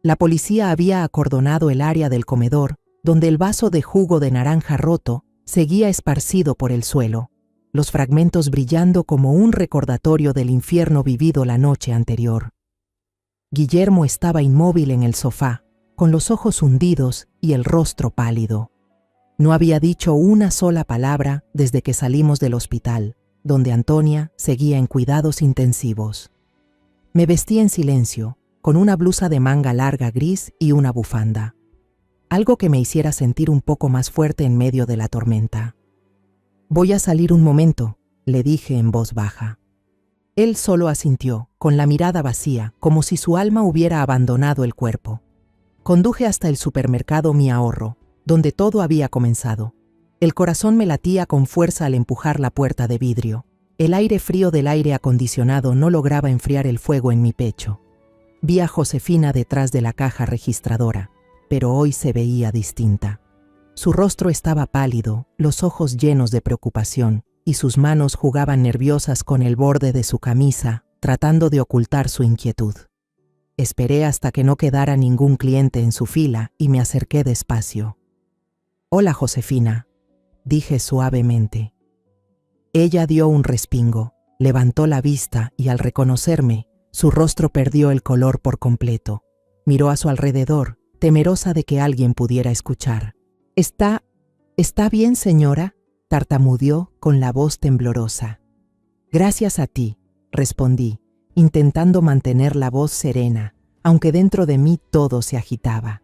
[SPEAKER 1] La policía había acordonado el área del comedor, donde el vaso de jugo de naranja roto seguía esparcido por el suelo, los fragmentos brillando como un recordatorio del infierno vivido la noche anterior. Guillermo estaba inmóvil en el sofá, con los ojos hundidos y el rostro pálido. No había dicho una sola palabra desde que salimos del hospital, donde Antonia seguía en cuidados intensivos. Me vestí en silencio, con una blusa de manga larga gris y una bufanda. Algo que me hiciera sentir un poco más fuerte en medio de la tormenta. «Voy a salir un momento», le dije en voz baja. Él solo asintió, con la mirada vacía, como si su alma hubiera abandonado el cuerpo. Conduje hasta el supermercado Mi Ahorro, donde todo había comenzado. El corazón me latía con fuerza al empujar la puerta de vidrio. El aire frío del aire acondicionado no lograba enfriar el fuego en mi pecho. Vi a Josefina detrás de la caja registradora, pero hoy se veía distinta. Su rostro estaba pálido, los ojos llenos de preocupación, y sus manos jugaban nerviosas con el borde de su camisa, tratando de ocultar su inquietud. Esperé hasta que no quedara ningún cliente en su fila y me acerqué despacio. «Hola, Josefina», dije suavemente. Ella dio un respingo, levantó la vista y al reconocerme, su rostro perdió el color por completo. Miró a su alrededor, temerosa de que alguien pudiera escuchar. ¿Está bien, señora?», tartamudeó con la voz temblorosa. «Gracias a ti», respondí, intentando mantener la voz serena, aunque dentro de mí todo se agitaba.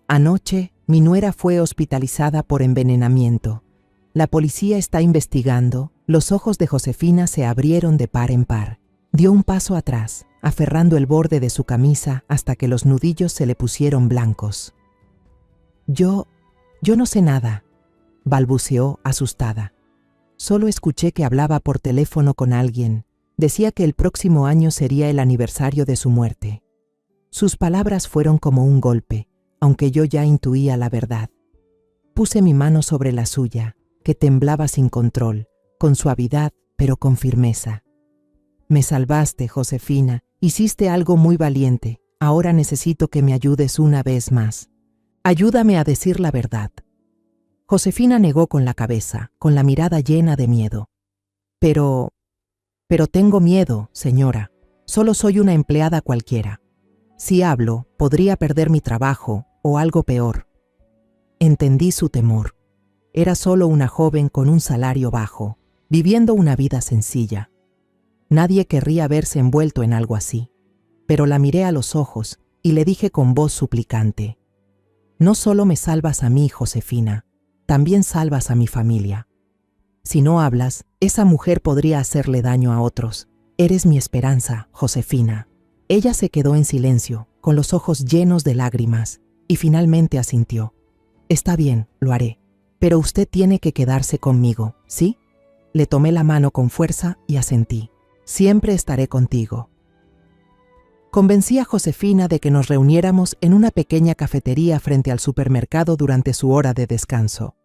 [SPEAKER 1] Anoche, mi nuera fue hospitalizada por envenenamiento. La policía está investigando. Los ojos de Josefina se abrieron de par en par. Dio un paso atrás, aferrando el borde de su camisa hasta que los nudillos se le pusieron blancos. Yo no sé nada», balbuceó asustada. «Solo escuché que hablaba por teléfono con alguien. Decía que el próximo año sería el aniversario de su muerte». Sus palabras fueron como un golpe, aunque yo ya intuía la verdad. Puse mi mano sobre la suya, que temblaba sin control, con suavidad pero con firmeza. «Me salvaste, Josefina. Hiciste algo muy valiente. Ahora necesito que me ayudes una vez más. Ayúdame a decir la verdad». Josefina negó con la cabeza, con la mirada llena de miedo. Pero tengo miedo, señora. Solo soy una empleada cualquiera. Si hablo, podría perder mi trabajo o algo peor». Entendí su temor. Era solo una joven con un salario bajo, viviendo una vida sencilla. Nadie querría verse envuelto en algo así. Pero la miré a los ojos y le dije con voz suplicante: «No solo me salvas a mí, Josefina, también salvas a mi familia. Si no hablas, esa mujer podría hacerle daño a otros. Eres mi esperanza, Josefina». Ella se quedó en silencio, con los ojos llenos de lágrimas, y finalmente asintió. Está bien, lo haré, pero usted tiene que quedarse conmigo, ¿sí? Le tomé la mano con fuerza y asentí. Siempre estaré contigo. Convencí a Josefina de que nos reuniéramos en una pequeña cafetería frente al supermercado durante su hora de descanso.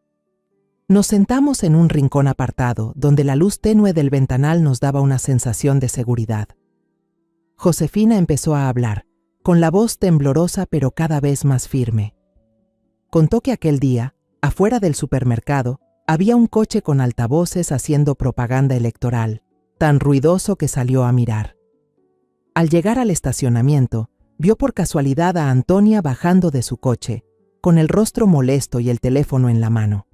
[SPEAKER 1] Nos sentamos en un rincón apartado, donde la luz tenue del ventanal nos daba una sensación de seguridad. Josefina empezó a hablar, con la voz temblorosa pero cada vez más firme. Contó que aquel día, afuera del supermercado, había un coche con altavoces haciendo propaganda electoral, tan ruidoso que salió a mirar. Al llegar al estacionamiento, vio por casualidad a Antonia bajando de su coche, con el rostro molesto y el teléfono en la mano.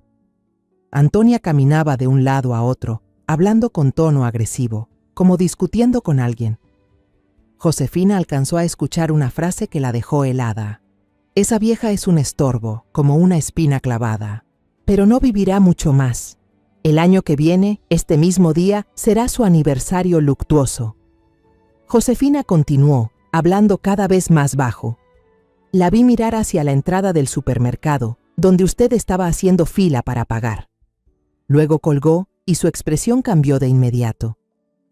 [SPEAKER 1] Antonia caminaba de un lado a otro, hablando con tono agresivo, como discutiendo con alguien. Josefina alcanzó a escuchar una frase que la dejó helada. Esa vieja es un estorbo, como una espina clavada. Pero no vivirá mucho más. El año que viene, este mismo día, será su aniversario luctuoso. Josefina continuó, hablando cada vez más bajo. La vi mirar hacia la entrada del supermercado, donde usted estaba haciendo fila para pagar. Luego colgó y su expresión cambió de inmediato.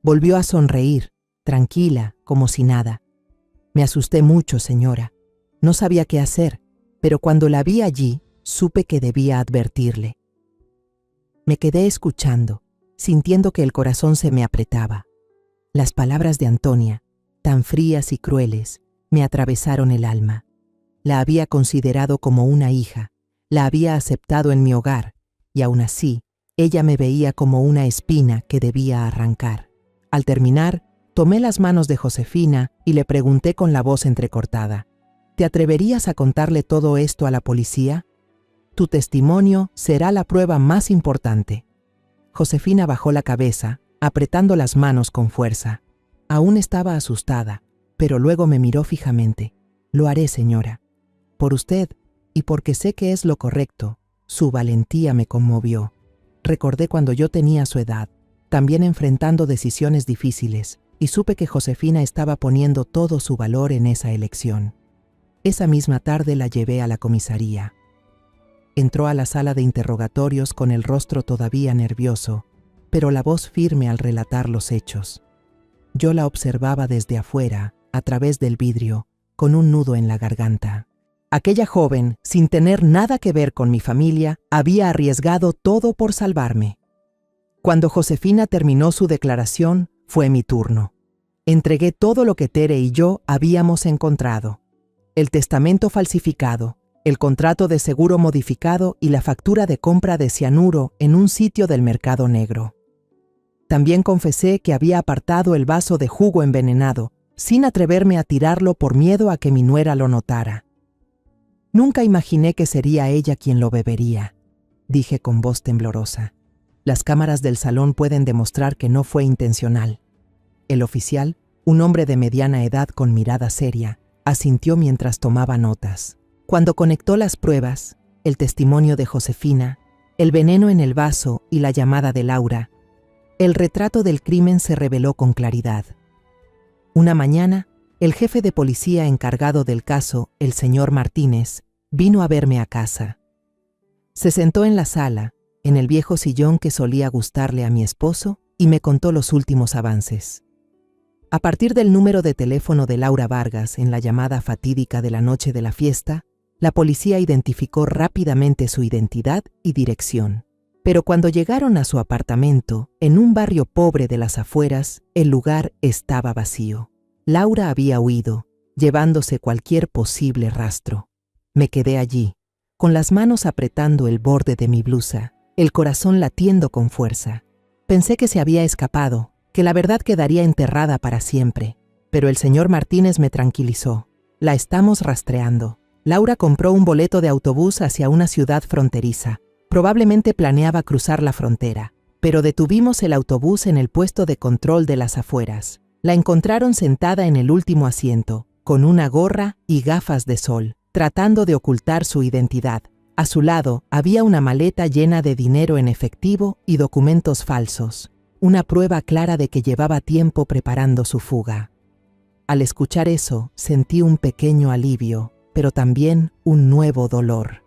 [SPEAKER 1] Volvió a sonreír, tranquila, como si nada. Me asusté mucho, señora. No sabía qué hacer, pero cuando la vi allí, supe que debía advertirle. Me quedé escuchando, sintiendo que el corazón se me apretaba. Las palabras de Antonia, tan frías y crueles, me atravesaron el alma. La había considerado como una hija, la había aceptado en mi hogar, y aún así, ella me veía como una espina que debía arrancar. Al terminar, tomé las manos de Josefina y le pregunté con la voz entrecortada: ¿te atreverías a contarle todo esto a la policía? Tu testimonio será la prueba más importante. Josefina bajó la cabeza, apretando las manos con fuerza. Aún estaba asustada, pero luego me miró fijamente. Lo haré, señora. Por usted, y porque sé que es lo correcto. Su valentía me conmovió. Recordé cuando yo tenía su edad, también enfrentando decisiones difíciles, y supe que Josefina estaba poniendo todo su valor en esa elección. Esa misma tarde la llevé a la comisaría. Entró a la sala de interrogatorios con el rostro todavía nervioso, pero la voz firme al relatar los hechos. Yo la observaba desde afuera, a través del vidrio, con un nudo en la garganta. Aquella joven, sin tener nada que ver con mi familia, había arriesgado todo por salvarme. Cuando Josefina terminó su declaración, fue mi turno. Entregué todo lo que Tere y yo habíamos encontrado: el testamento falsificado, el contrato de seguro modificado y la factura de compra de cianuro en un sitio del mercado negro. También confesé que había apartado el vaso de jugo envenenado, sin atreverme a tirarlo por miedo a que mi nuera lo notara. Nunca imaginé que sería ella quien lo bebería, dije con voz temblorosa. Las cámaras del salón pueden demostrar que no fue intencional. El oficial, un hombre de mediana edad con mirada seria, asintió mientras tomaba notas. Cuando conectó las pruebas, el testimonio de Josefina, el veneno en el vaso y la llamada de Laura, el retrato del crimen se reveló con claridad. Una mañana, el jefe de policía encargado del caso, el señor Martínez, vino a verme a casa. Se sentó en la sala, en el viejo sillón que solía gustarle a mi esposo, y me contó los últimos avances. A partir del número de teléfono de Laura Vargas en la llamada fatídica de la noche de la fiesta, la policía identificó rápidamente su identidad y dirección. Pero cuando llegaron a su apartamento, en un barrio pobre de las afueras, el lugar estaba vacío. Laura había huido, llevándose cualquier posible rastro. Me quedé allí, con las manos apretando el borde de mi blusa, el corazón latiendo con fuerza. Pensé que se había escapado, que la verdad quedaría enterrada para siempre. Pero el señor Martínez me tranquilizó. La estamos rastreando. Laura compró un boleto de autobús hacia una ciudad fronteriza. Probablemente planeaba cruzar la frontera, pero detuvimos el autobús en el puesto de control de las afueras. La encontraron sentada en el último asiento, con una gorra y gafas de sol, tratando de ocultar su identidad. A su lado había una maleta llena de dinero en efectivo y documentos falsos, una prueba clara de que llevaba tiempo preparando su fuga. Al escuchar eso, sentí un pequeño alivio, pero también un nuevo dolor.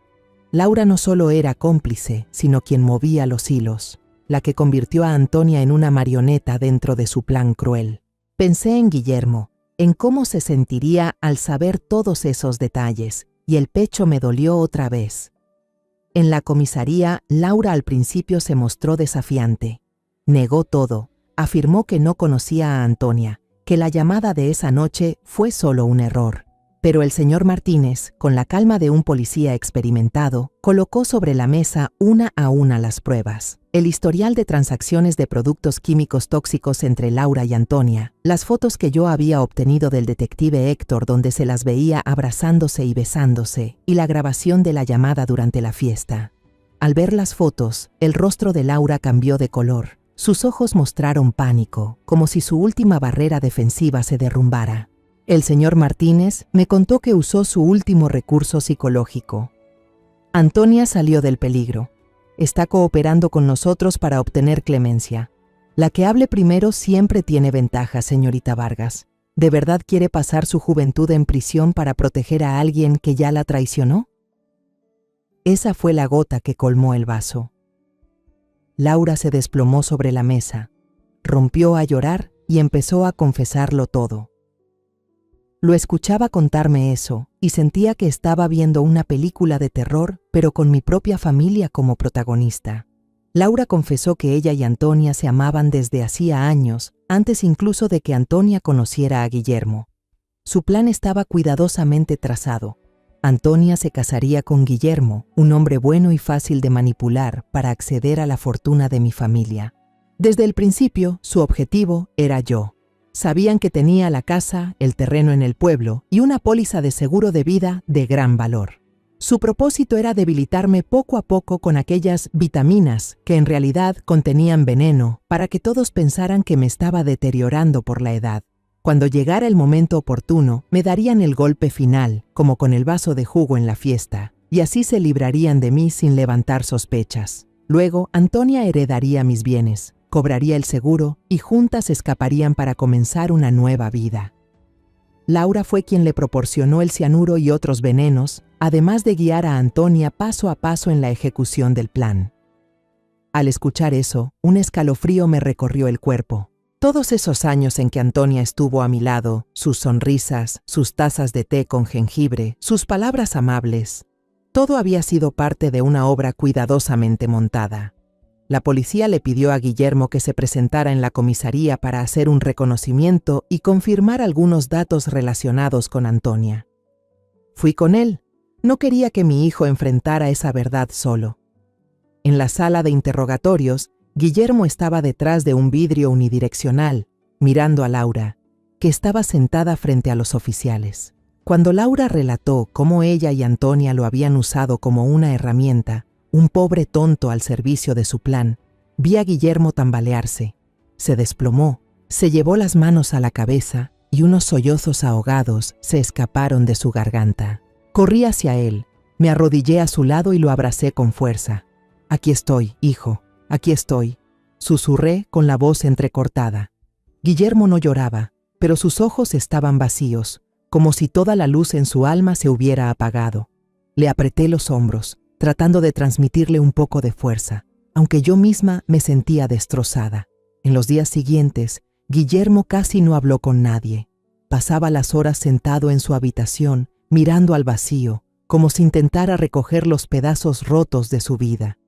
[SPEAKER 1] Laura no solo era cómplice, sino quien movía los hilos, la que convirtió a Antonia en una marioneta dentro de su plan cruel. Pensé en Guillermo, en cómo se sentiría al saber todos esos detalles, y el pecho me dolió otra vez. En la comisaría, Laura al principio se mostró desafiante. Negó todo, afirmó que no conocía a Antonia, que la llamada de esa noche fue solo un error. Pero el señor Martínez, con la calma de un policía experimentado, colocó sobre la mesa una a una las pruebas. El historial de transacciones de productos químicos tóxicos entre Laura y Antonia, las fotos que yo había obtenido del detective Héctor donde se las veía abrazándose y besándose, y la grabación de la llamada durante la fiesta. Al ver las fotos, el rostro de Laura cambió de color. Sus ojos mostraron pánico, como si su última barrera defensiva se derrumbara. El señor Martínez me contó que usó su último recurso psicológico. Antonia salió del peligro. Está cooperando con nosotros para obtener clemencia. La que hable primero siempre tiene ventaja, señorita Vargas. ¿De verdad quiere pasar su juventud en prisión para proteger a alguien que ya la traicionó? Esa fue la gota que colmó el vaso. Laura se desplomó sobre la mesa, rompió a llorar y empezó a confesarlo todo. Lo escuchaba contarme eso y sentía que estaba viendo una película de terror, pero con mi propia familia como protagonista. Laura confesó que ella y Antonia se amaban desde hacía años, antes incluso de que Antonia conociera a Guillermo. Su plan estaba cuidadosamente trazado. Antonia se casaría con Guillermo, un hombre bueno y fácil de manipular para acceder a la fortuna de mi familia. Desde el principio, su objetivo era yo. Sabían que tenía la casa, el terreno en el pueblo y una póliza de seguro de vida de gran valor. Su propósito era debilitarme poco a poco con aquellas vitaminas que en realidad contenían veneno para que todos pensaran que me estaba deteriorando por la edad. Cuando llegara el momento oportuno, me darían el golpe final, como con el vaso de jugo en la fiesta, y así se librarían de mí sin levantar sospechas. Luego, Antonia heredaría mis bienes, cobraría el seguro y juntas escaparían para comenzar una nueva vida. Laura fue quien le proporcionó el cianuro y otros venenos, además de guiar a Antonia paso a paso en la ejecución del plan. Al escuchar eso, un escalofrío me recorrió el cuerpo. Todos esos años en que Antonia estuvo a mi lado, sus sonrisas, sus tazas de té con jengibre, sus palabras amables, todo había sido parte de una obra cuidadosamente montada. La policía le pidió a Guillermo que se presentara en la comisaría para hacer un reconocimiento y confirmar algunos datos relacionados con Antonia. Fui con él. No quería que mi hijo enfrentara esa verdad solo. En la sala de interrogatorios, Guillermo estaba detrás de un vidrio unidireccional, mirando a Laura, que estaba sentada frente a los oficiales. Cuando Laura relató cómo ella y Antonia lo habían usado como una herramienta, un pobre tonto al servicio de su plan, vi a Guillermo tambalearse. Se desplomó, se llevó las manos a la cabeza y unos sollozos ahogados se escaparon de su garganta. Corrí hacia él, me arrodillé a su lado y lo abracé con fuerza. «Aquí estoy, hijo, aquí estoy», susurré con la voz entrecortada. Guillermo no lloraba, pero sus ojos estaban vacíos, como si toda la luz en su alma se hubiera apagado. Le apreté los hombros, tratando de transmitirle un poco de fuerza, aunque yo misma me sentía destrozada. En los días siguientes, Guillermo casi no habló con nadie. Pasaba las horas sentado en su habitación, mirando al vacío, como si intentara recoger los pedazos rotos de su vida.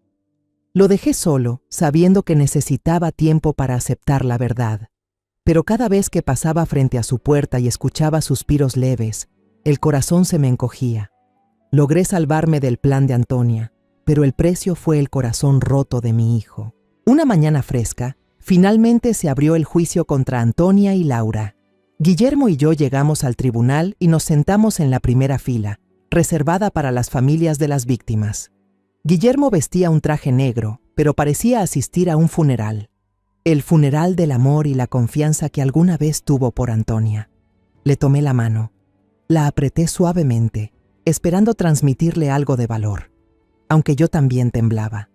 [SPEAKER 1] Lo dejé solo, sabiendo que necesitaba tiempo para aceptar la verdad. Pero cada vez que pasaba frente a su puerta y escuchaba suspiros leves, el corazón se me encogía. Logré salvarme del plan de Antonia, pero el precio fue el corazón roto de mi hijo. Una mañana fresca, finalmente se abrió el juicio contra Antonia y Laura. Guillermo y yo llegamos al tribunal y nos sentamos en la primera fila, reservada para las familias de las víctimas. Guillermo vestía un traje negro, pero parecía asistir a un funeral. El funeral del amor y la confianza que alguna vez tuvo por Antonia. Le tomé la mano. La apreté suavemente, esperando transmitirle algo de valor, aunque yo también temblaba.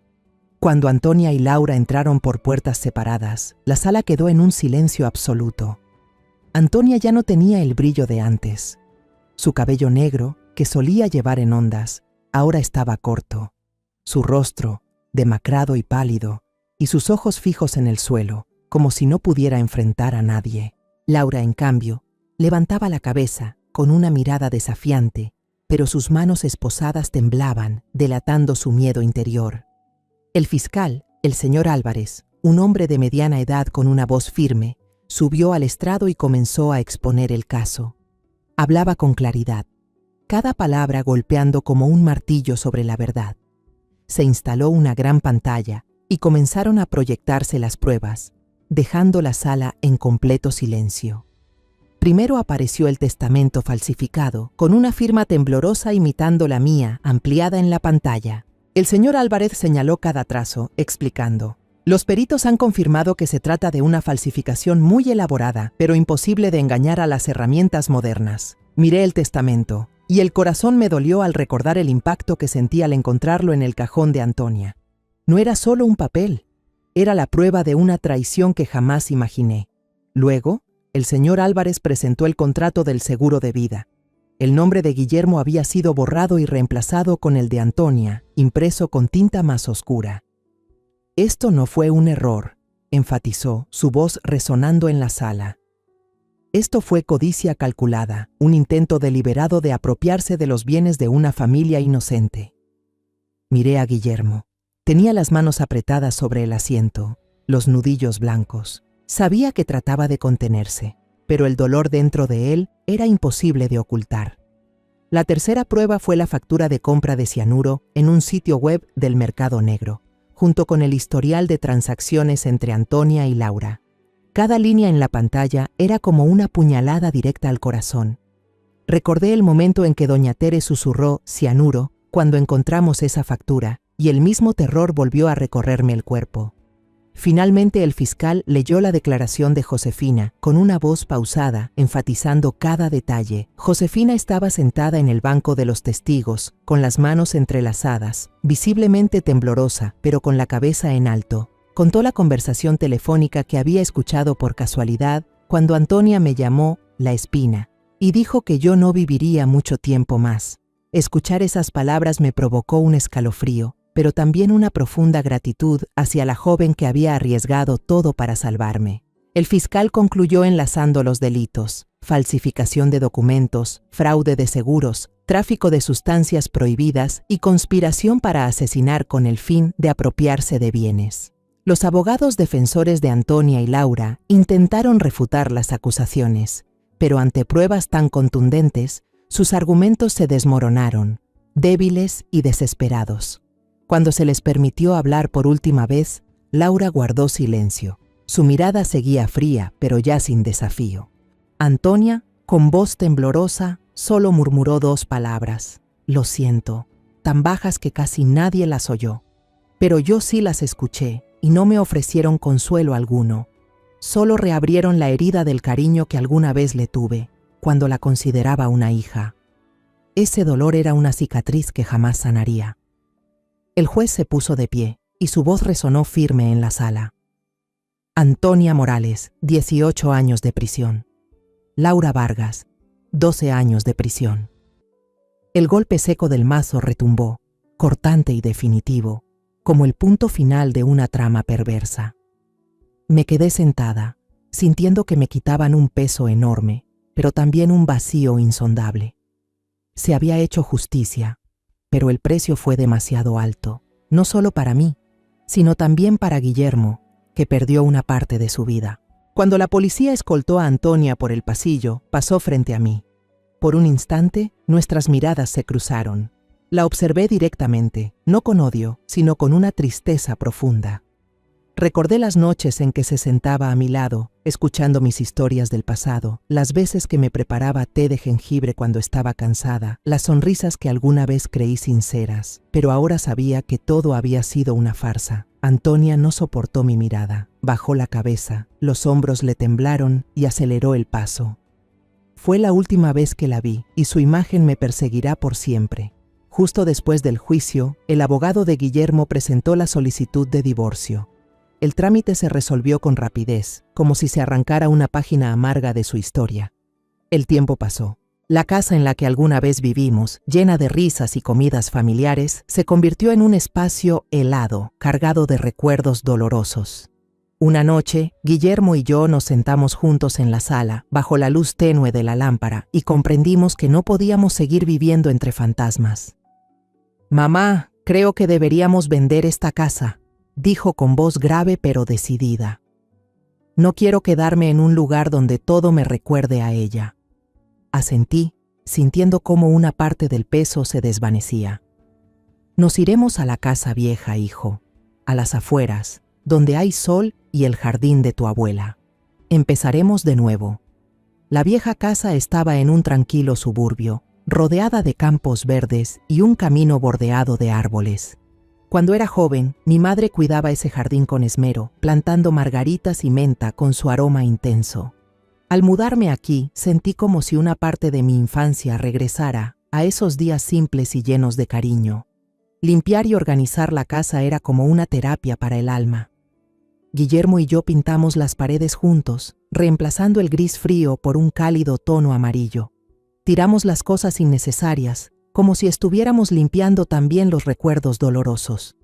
[SPEAKER 1] Cuando Antonia y Laura entraron por puertas separadas, la sala quedó en un silencio absoluto. Antonia ya no tenía el brillo de antes. Su cabello negro, que solía llevar en ondas, ahora estaba corto. Su rostro, demacrado y pálido, y sus ojos fijos en el suelo, como si no pudiera enfrentar a nadie. Laura, en cambio, levantaba la cabeza con una mirada desafiante, pero sus manos esposadas temblaban, delatando su miedo interior. El fiscal, el señor Álvarez, un hombre de mediana edad con una voz firme, subió al estrado y comenzó a exponer el caso. Hablaba con claridad, cada palabra golpeando como un martillo sobre la verdad. Se instaló una gran pantalla y comenzaron a proyectarse las pruebas, dejando la sala en completo silencio. Primero apareció el testamento falsificado, con una firma temblorosa imitando la mía, ampliada en la pantalla. El señor Álvarez señaló cada trazo, explicando: los peritos han confirmado que se trata de una falsificación muy elaborada, pero imposible de engañar a las herramientas modernas. Miré el testamento, y el corazón me dolió al recordar el impacto que sentí al encontrarlo en el cajón de Antonia. No era solo un papel, era la prueba de una traición que jamás imaginé. Luego, el señor Álvarez presentó el contrato del seguro de vida. El nombre de Guillermo había sido borrado y reemplazado con el de Antonia, impreso con tinta más oscura. Esto no fue un error, enfatizó, su voz resonando en la sala. Esto fue codicia calculada, un intento deliberado de apropiarse de los bienes de una familia inocente. Miré a Guillermo. Tenía las manos apretadas sobre el asiento, los nudillos blancos. Sabía que trataba de contenerse, pero el dolor dentro de él era imposible de ocultar. La tercera prueba fue la factura de compra de cianuro en un sitio web del mercado negro, junto con el historial de transacciones entre Antonia y Laura. Cada línea en la pantalla era como una puñalada directa al corazón. Recordé el momento en que doña Tere susurró cianuro cuando encontramos esa factura, y el mismo terror volvió a recorrerme el cuerpo. Finalmente el fiscal leyó la declaración de Josefina, con una voz pausada, enfatizando cada detalle. Josefina estaba sentada en el banco de los testigos, con las manos entrelazadas, visiblemente temblorosa, pero con la cabeza en alto. Contó la conversación telefónica que había escuchado por casualidad cuando Antonia me llamó la espina, y dijo que yo no viviría mucho tiempo más. Escuchar esas palabras me provocó un escalofrío, pero también una profunda gratitud hacia la joven que había arriesgado todo para salvarme. El fiscal concluyó enlazando los delitos: falsificación de documentos, fraude de seguros, tráfico de sustancias prohibidas y conspiración para asesinar con el fin de apropiarse de bienes. Los abogados defensores de Antonia y Laura intentaron refutar las acusaciones, pero ante pruebas tan contundentes, sus argumentos se desmoronaron, débiles y desesperados. Cuando se les permitió hablar por última vez, Laura guardó silencio. Su mirada seguía fría, pero ya sin desafío. Antonia, con voz temblorosa, solo murmuró 2 palabras: lo siento, tan bajas que casi nadie las oyó. Pero yo sí las escuché, y no me ofrecieron consuelo alguno. Solo reabrieron la herida del cariño que alguna vez le tuve, cuando la consideraba una hija. Ese dolor era una cicatriz que jamás sanaría. El juez se puso de pie, y su voz resonó firme en la sala. Antonia Morales, 18 años de prisión. Laura Vargas, 12 años de prisión. El golpe seco del mazo retumbó, cortante y definitivo, como el punto final de una trama perversa. Me quedé sentada, sintiendo que me quitaban un peso enorme, pero también un vacío insondable. Se había hecho justicia, pero el precio fue demasiado alto, no solo para mí, sino también para Guillermo, que perdió una parte de su vida. Cuando la policía escoltó a Antonia por el pasillo, pasó frente a mí. Por un instante, nuestras miradas se cruzaron. La observé directamente, no con odio, sino con una tristeza profunda. Recordé las noches en que se sentaba a mi lado, escuchando mis historias del pasado, las veces que me preparaba té de jengibre cuando estaba cansada, las sonrisas que alguna vez creí sinceras, pero ahora sabía que todo había sido una farsa. Antonia no soportó mi mirada, bajó la cabeza, los hombros le temblaron y aceleró el paso. Fue la última vez que la vi, y su imagen me perseguirá por siempre. Justo después del juicio, el abogado de Guillermo presentó la solicitud de divorcio. El trámite se resolvió con rapidez, como si se arrancara una página amarga de su historia. El tiempo pasó. La casa en la que alguna vez vivimos, llena de risas y comidas familiares, se convirtió en un espacio helado, cargado de recuerdos dolorosos. Una noche, Guillermo y yo nos sentamos juntos en la sala, bajo la luz tenue de la lámpara, y comprendimos que no podíamos seguir viviendo entre fantasmas. «Mamá, creo que deberíamos vender esta casa», dijo con voz grave pero decidida. «No quiero quedarme en un lugar donde todo me recuerde a ella». Asentí, sintiendo cómo una parte del peso se desvanecía. «Nos iremos a la casa vieja, hijo, a las afueras, donde hay sol y el jardín de tu abuela. Empezaremos de nuevo». La vieja casa estaba en un tranquilo suburbio, rodeada de campos verdes y un camino bordeado de árboles. Cuando era joven, mi madre cuidaba ese jardín con esmero, plantando margaritas y menta con su aroma intenso. Al mudarme aquí, sentí como si una parte de mi infancia regresara a esos días simples y llenos de cariño. Limpiar y organizar la casa era como una terapia para el alma. Guillermo y yo pintamos las paredes juntos, reemplazando el gris frío por un cálido tono amarillo. Tiramos las cosas innecesarias, como si estuviéramos limpiando también los recuerdos dolorosos.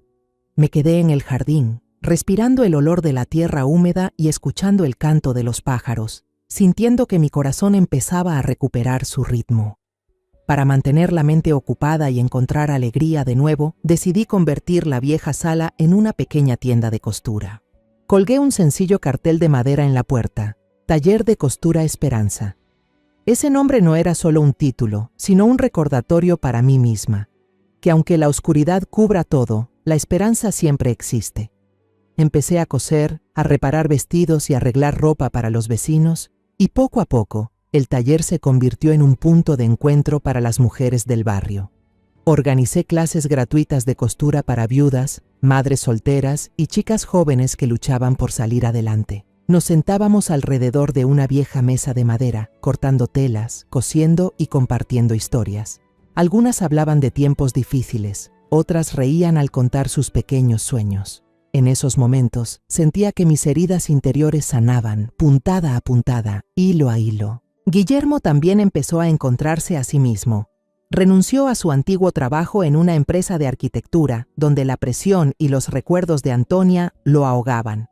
[SPEAKER 1] Me quedé en el jardín, respirando el olor de la tierra húmeda y escuchando el canto de los pájaros, sintiendo que mi corazón empezaba a recuperar su ritmo. Para mantener la mente ocupada y encontrar alegría de nuevo, decidí convertir la vieja sala en una pequeña tienda de costura. Colgué un sencillo cartel de madera en la puerta: Taller de Costura Esperanza. Ese nombre no era solo un título, sino un recordatorio para mí misma, que aunque la oscuridad cubra todo, la esperanza siempre existe. Empecé a coser, a reparar vestidos y arreglar ropa para los vecinos, y poco a poco, el taller se convirtió en un punto de encuentro para las mujeres del barrio. Organicé clases gratuitas de costura para viudas, madres solteras y chicas jóvenes que luchaban por salir adelante. Nos sentábamos alrededor de una vieja mesa de madera, cortando telas, cosiendo y compartiendo historias. Algunas hablaban de tiempos difíciles, otras reían al contar sus pequeños sueños. En esos momentos, sentía que mis heridas interiores sanaban, puntada a puntada, hilo a hilo. Guillermo también empezó a encontrarse a sí mismo. Renunció a su antiguo trabajo en una empresa de arquitectura, donde la presión y los recuerdos de Antonia lo ahogaban.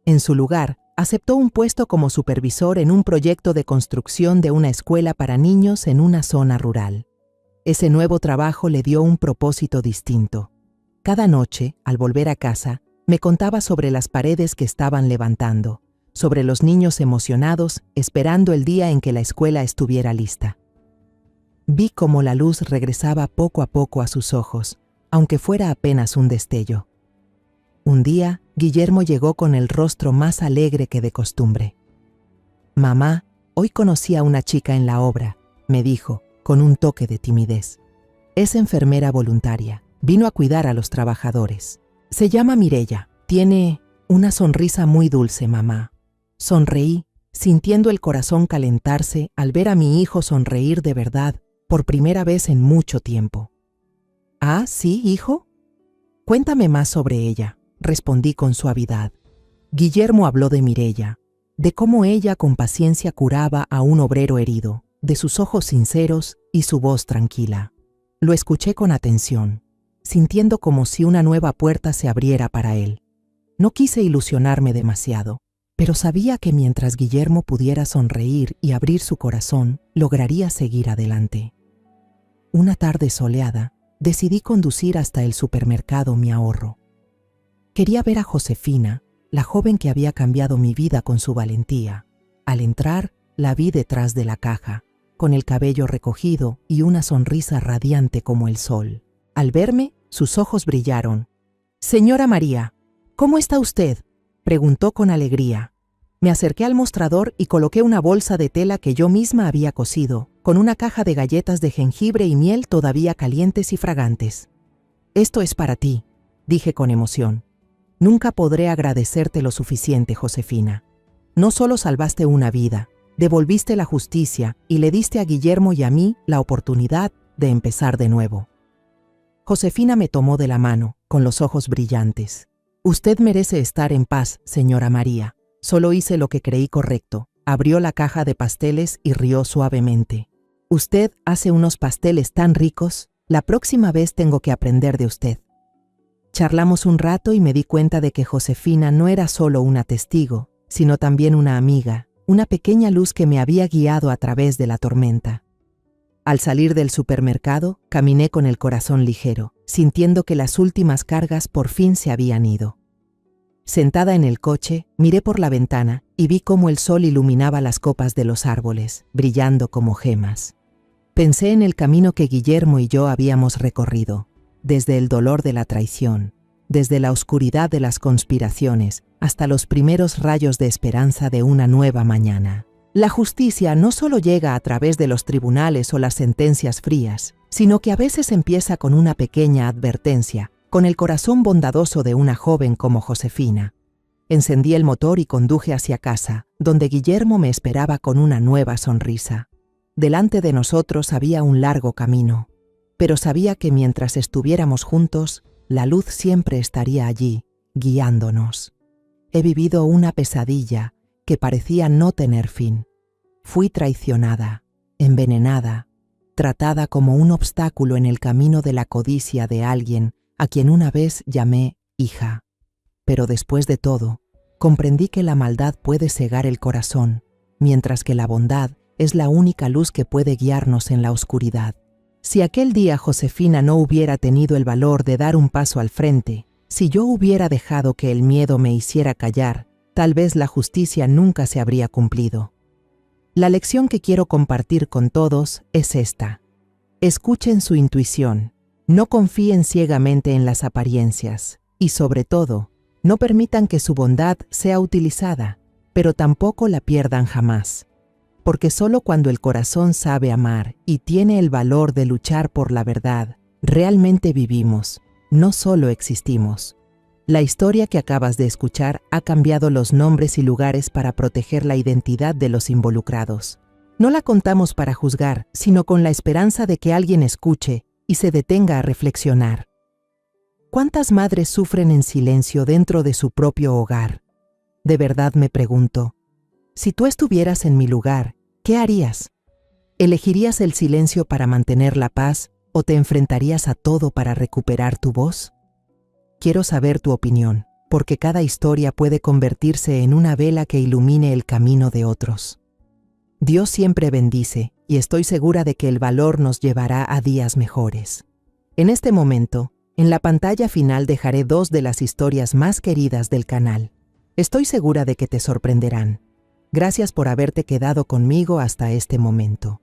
[SPEAKER 1] En su lugar, aceptó un puesto como supervisor en un proyecto de construcción de una escuela para niños en una zona rural. Ese nuevo trabajo le dio un propósito distinto. Cada noche, al volver a casa, me contaba sobre las paredes que estaban levantando, sobre los niños emocionados, esperando el día en que la escuela estuviera lista. Vi cómo la luz regresaba poco a poco a sus ojos, aunque fuera apenas un destello. Un día, Guillermo llegó con el rostro más alegre que de costumbre. «Mamá, hoy conocí a una chica en la obra», me dijo, con un toque de timidez. «Es enfermera voluntaria. Vino a cuidar a los trabajadores. Se llama Mireya. Tiene una sonrisa muy dulce, mamá». Sonreí, sintiendo el corazón calentarse al ver a mi hijo sonreír de verdad, por primera vez en mucho tiempo. «¿Ah, sí, hijo? Cuéntame más sobre ella», respondí con suavidad. Guillermo habló de Mireya, de cómo ella con paciencia curaba a un obrero herido, de sus ojos sinceros y su voz tranquila. Lo escuché con atención, sintiendo como si una nueva puerta se abriera para él. No quise ilusionarme demasiado, pero sabía que mientras Guillermo pudiera sonreír y abrir su corazón, lograría seguir adelante. Una tarde soleada, decidí conducir hasta el supermercado mi ahorro. Quería ver a Josefina, la joven que había cambiado mi vida con su valentía. Al entrar, la vi detrás de la caja, con el cabello recogido y una sonrisa radiante como el sol. Al verme, sus ojos brillaron. «Señora María, ¿cómo está usted?», preguntó con alegría. Me acerqué al mostrador y coloqué una bolsa de tela que yo misma había cosido, con una caja de galletas de jengibre y miel todavía calientes y fragantes. «Esto es para ti», dije con emoción. «Nunca podré agradecerte lo suficiente, Josefina. No solo salvaste una vida, devolviste la justicia y le diste a Guillermo y a mí la oportunidad de empezar de nuevo». Josefina me tomó de la mano, con los ojos brillantes. Usted merece estar en paz, señora María. Solo hice lo que creí correcto. Abrió la caja de pasteles y rió suavemente. Usted hace unos pasteles tan ricos. La próxima vez tengo que aprender de usted. Charlamos un rato y me di cuenta de que Josefina no era solo una testigo, sino también una amiga, una pequeña luz que me había guiado a través de la tormenta. Al salir del supermercado, caminé con el corazón ligero, sintiendo que las últimas cargas por fin se habían ido. Sentada en el coche, miré por la ventana y vi cómo el sol iluminaba las copas de los árboles, brillando como gemas. Pensé en el camino que Guillermo y yo habíamos recorrido, desde el dolor de la traición, desde la oscuridad de las conspiraciones, hasta los primeros rayos de esperanza de una nueva mañana. La justicia no solo llega a través de los tribunales o las sentencias frías, sino que a veces empieza con una pequeña advertencia, con el corazón bondadoso de una joven como Josefina. Encendí el motor y conduje hacia casa, donde Guillermo me esperaba con una nueva sonrisa. Delante de nosotros había un largo camino, pero sabía que mientras estuviéramos juntos, la luz siempre estaría allí, guiándonos. He vivido una pesadilla que parecía no tener fin. Fui traicionada, envenenada, tratada como un obstáculo en el camino de la codicia de alguien a quien una vez llamé hija. Pero después de todo, comprendí que la maldad puede cegar el corazón, mientras que la bondad es la única luz que puede guiarnos en la oscuridad. Si aquel día Josefina no hubiera tenido el valor de dar un paso al frente, si yo hubiera dejado que el miedo me hiciera callar, tal vez la justicia nunca se habría cumplido. La lección que quiero compartir con todos es esta. Escuchen su intuición, no confíen ciegamente en las apariencias y, sobre todo, no permitan que su bondad sea utilizada, pero tampoco la pierdan jamás. Porque solo cuando el corazón sabe amar y tiene el valor de luchar por la verdad, realmente vivimos, no solo existimos. La historia que acabas de escuchar ha cambiado los nombres y lugares para proteger la identidad de los involucrados. No la contamos para juzgar, sino con la esperanza de que alguien escuche y se detenga a reflexionar. ¿Cuántas madres sufren en silencio dentro de su propio hogar? De verdad me pregunto, si tú estuvieras en mi lugar, ¿qué harías? ¿Elegirías el silencio para mantener la paz o te enfrentarías a todo para recuperar tu voz? Quiero saber tu opinión, porque cada historia puede convertirse en una vela que ilumine el camino de otros. Dios siempre bendice, y estoy segura de que el valor nos llevará a días mejores. En este momento, en la pantalla final dejaré 2 de las historias más queridas del canal. Estoy segura de que te sorprenderán. Gracias por haberte quedado conmigo hasta este momento.